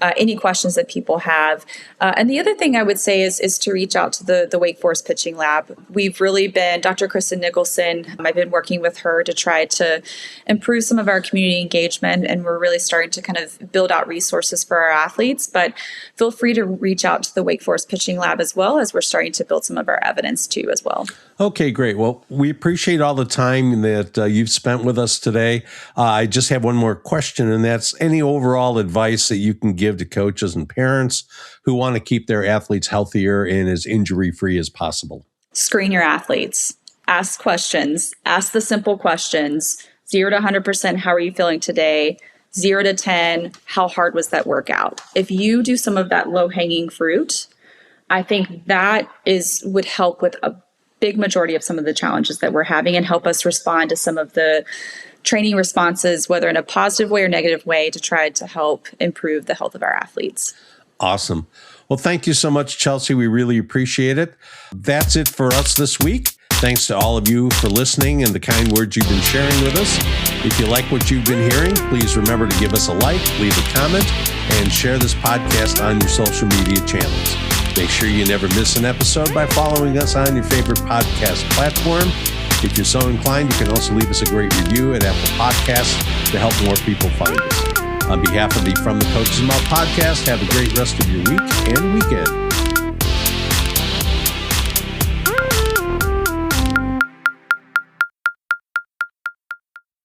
Any questions that people have. And the other thing I would say is to reach out to the Wake Forest Pitching Lab. We've really been, Dr. Kristen Nicholson, I've been working with her to try to improve some of our community engagement, and we're really starting to kind kind of build out resources for our athletes. But feel free to reach out to the Wake Forest Pitching Lab as well, as we're starting to build some of our evidence too as well. Okay, great. Well, we appreciate all the time that you've spent with us today. I just have one more question, and that's any overall advice that you can give to coaches and parents who want to keep their athletes healthier and as injury-free as possible. Screen your athletes. Ask questions. Ask the simple questions. 0 to 100%, how are you feeling today? 0 to 10, how hard was that workout? If you do some of that low-hanging fruit, I think that would help with a big majority of some of the challenges that we're having and help us respond to some of the training responses, whether in a positive way or negative way, to try to help improve the health of our athletes. Awesome. Well, thank you so much, Chelsea. We really appreciate it. That's it for us this week. Thanks to all of you for listening and the kind words you've been sharing with us. If you like what you've been hearing, please remember to give us a like, leave a comment, and share this podcast on your social media channels. Make sure you never miss an episode by following us on your favorite podcast platform. If you're so inclined, you can also leave us a great review at Apple Podcasts to help more people find us. On behalf of the From the Coach's Mouth podcast, have a great rest of your week and weekend.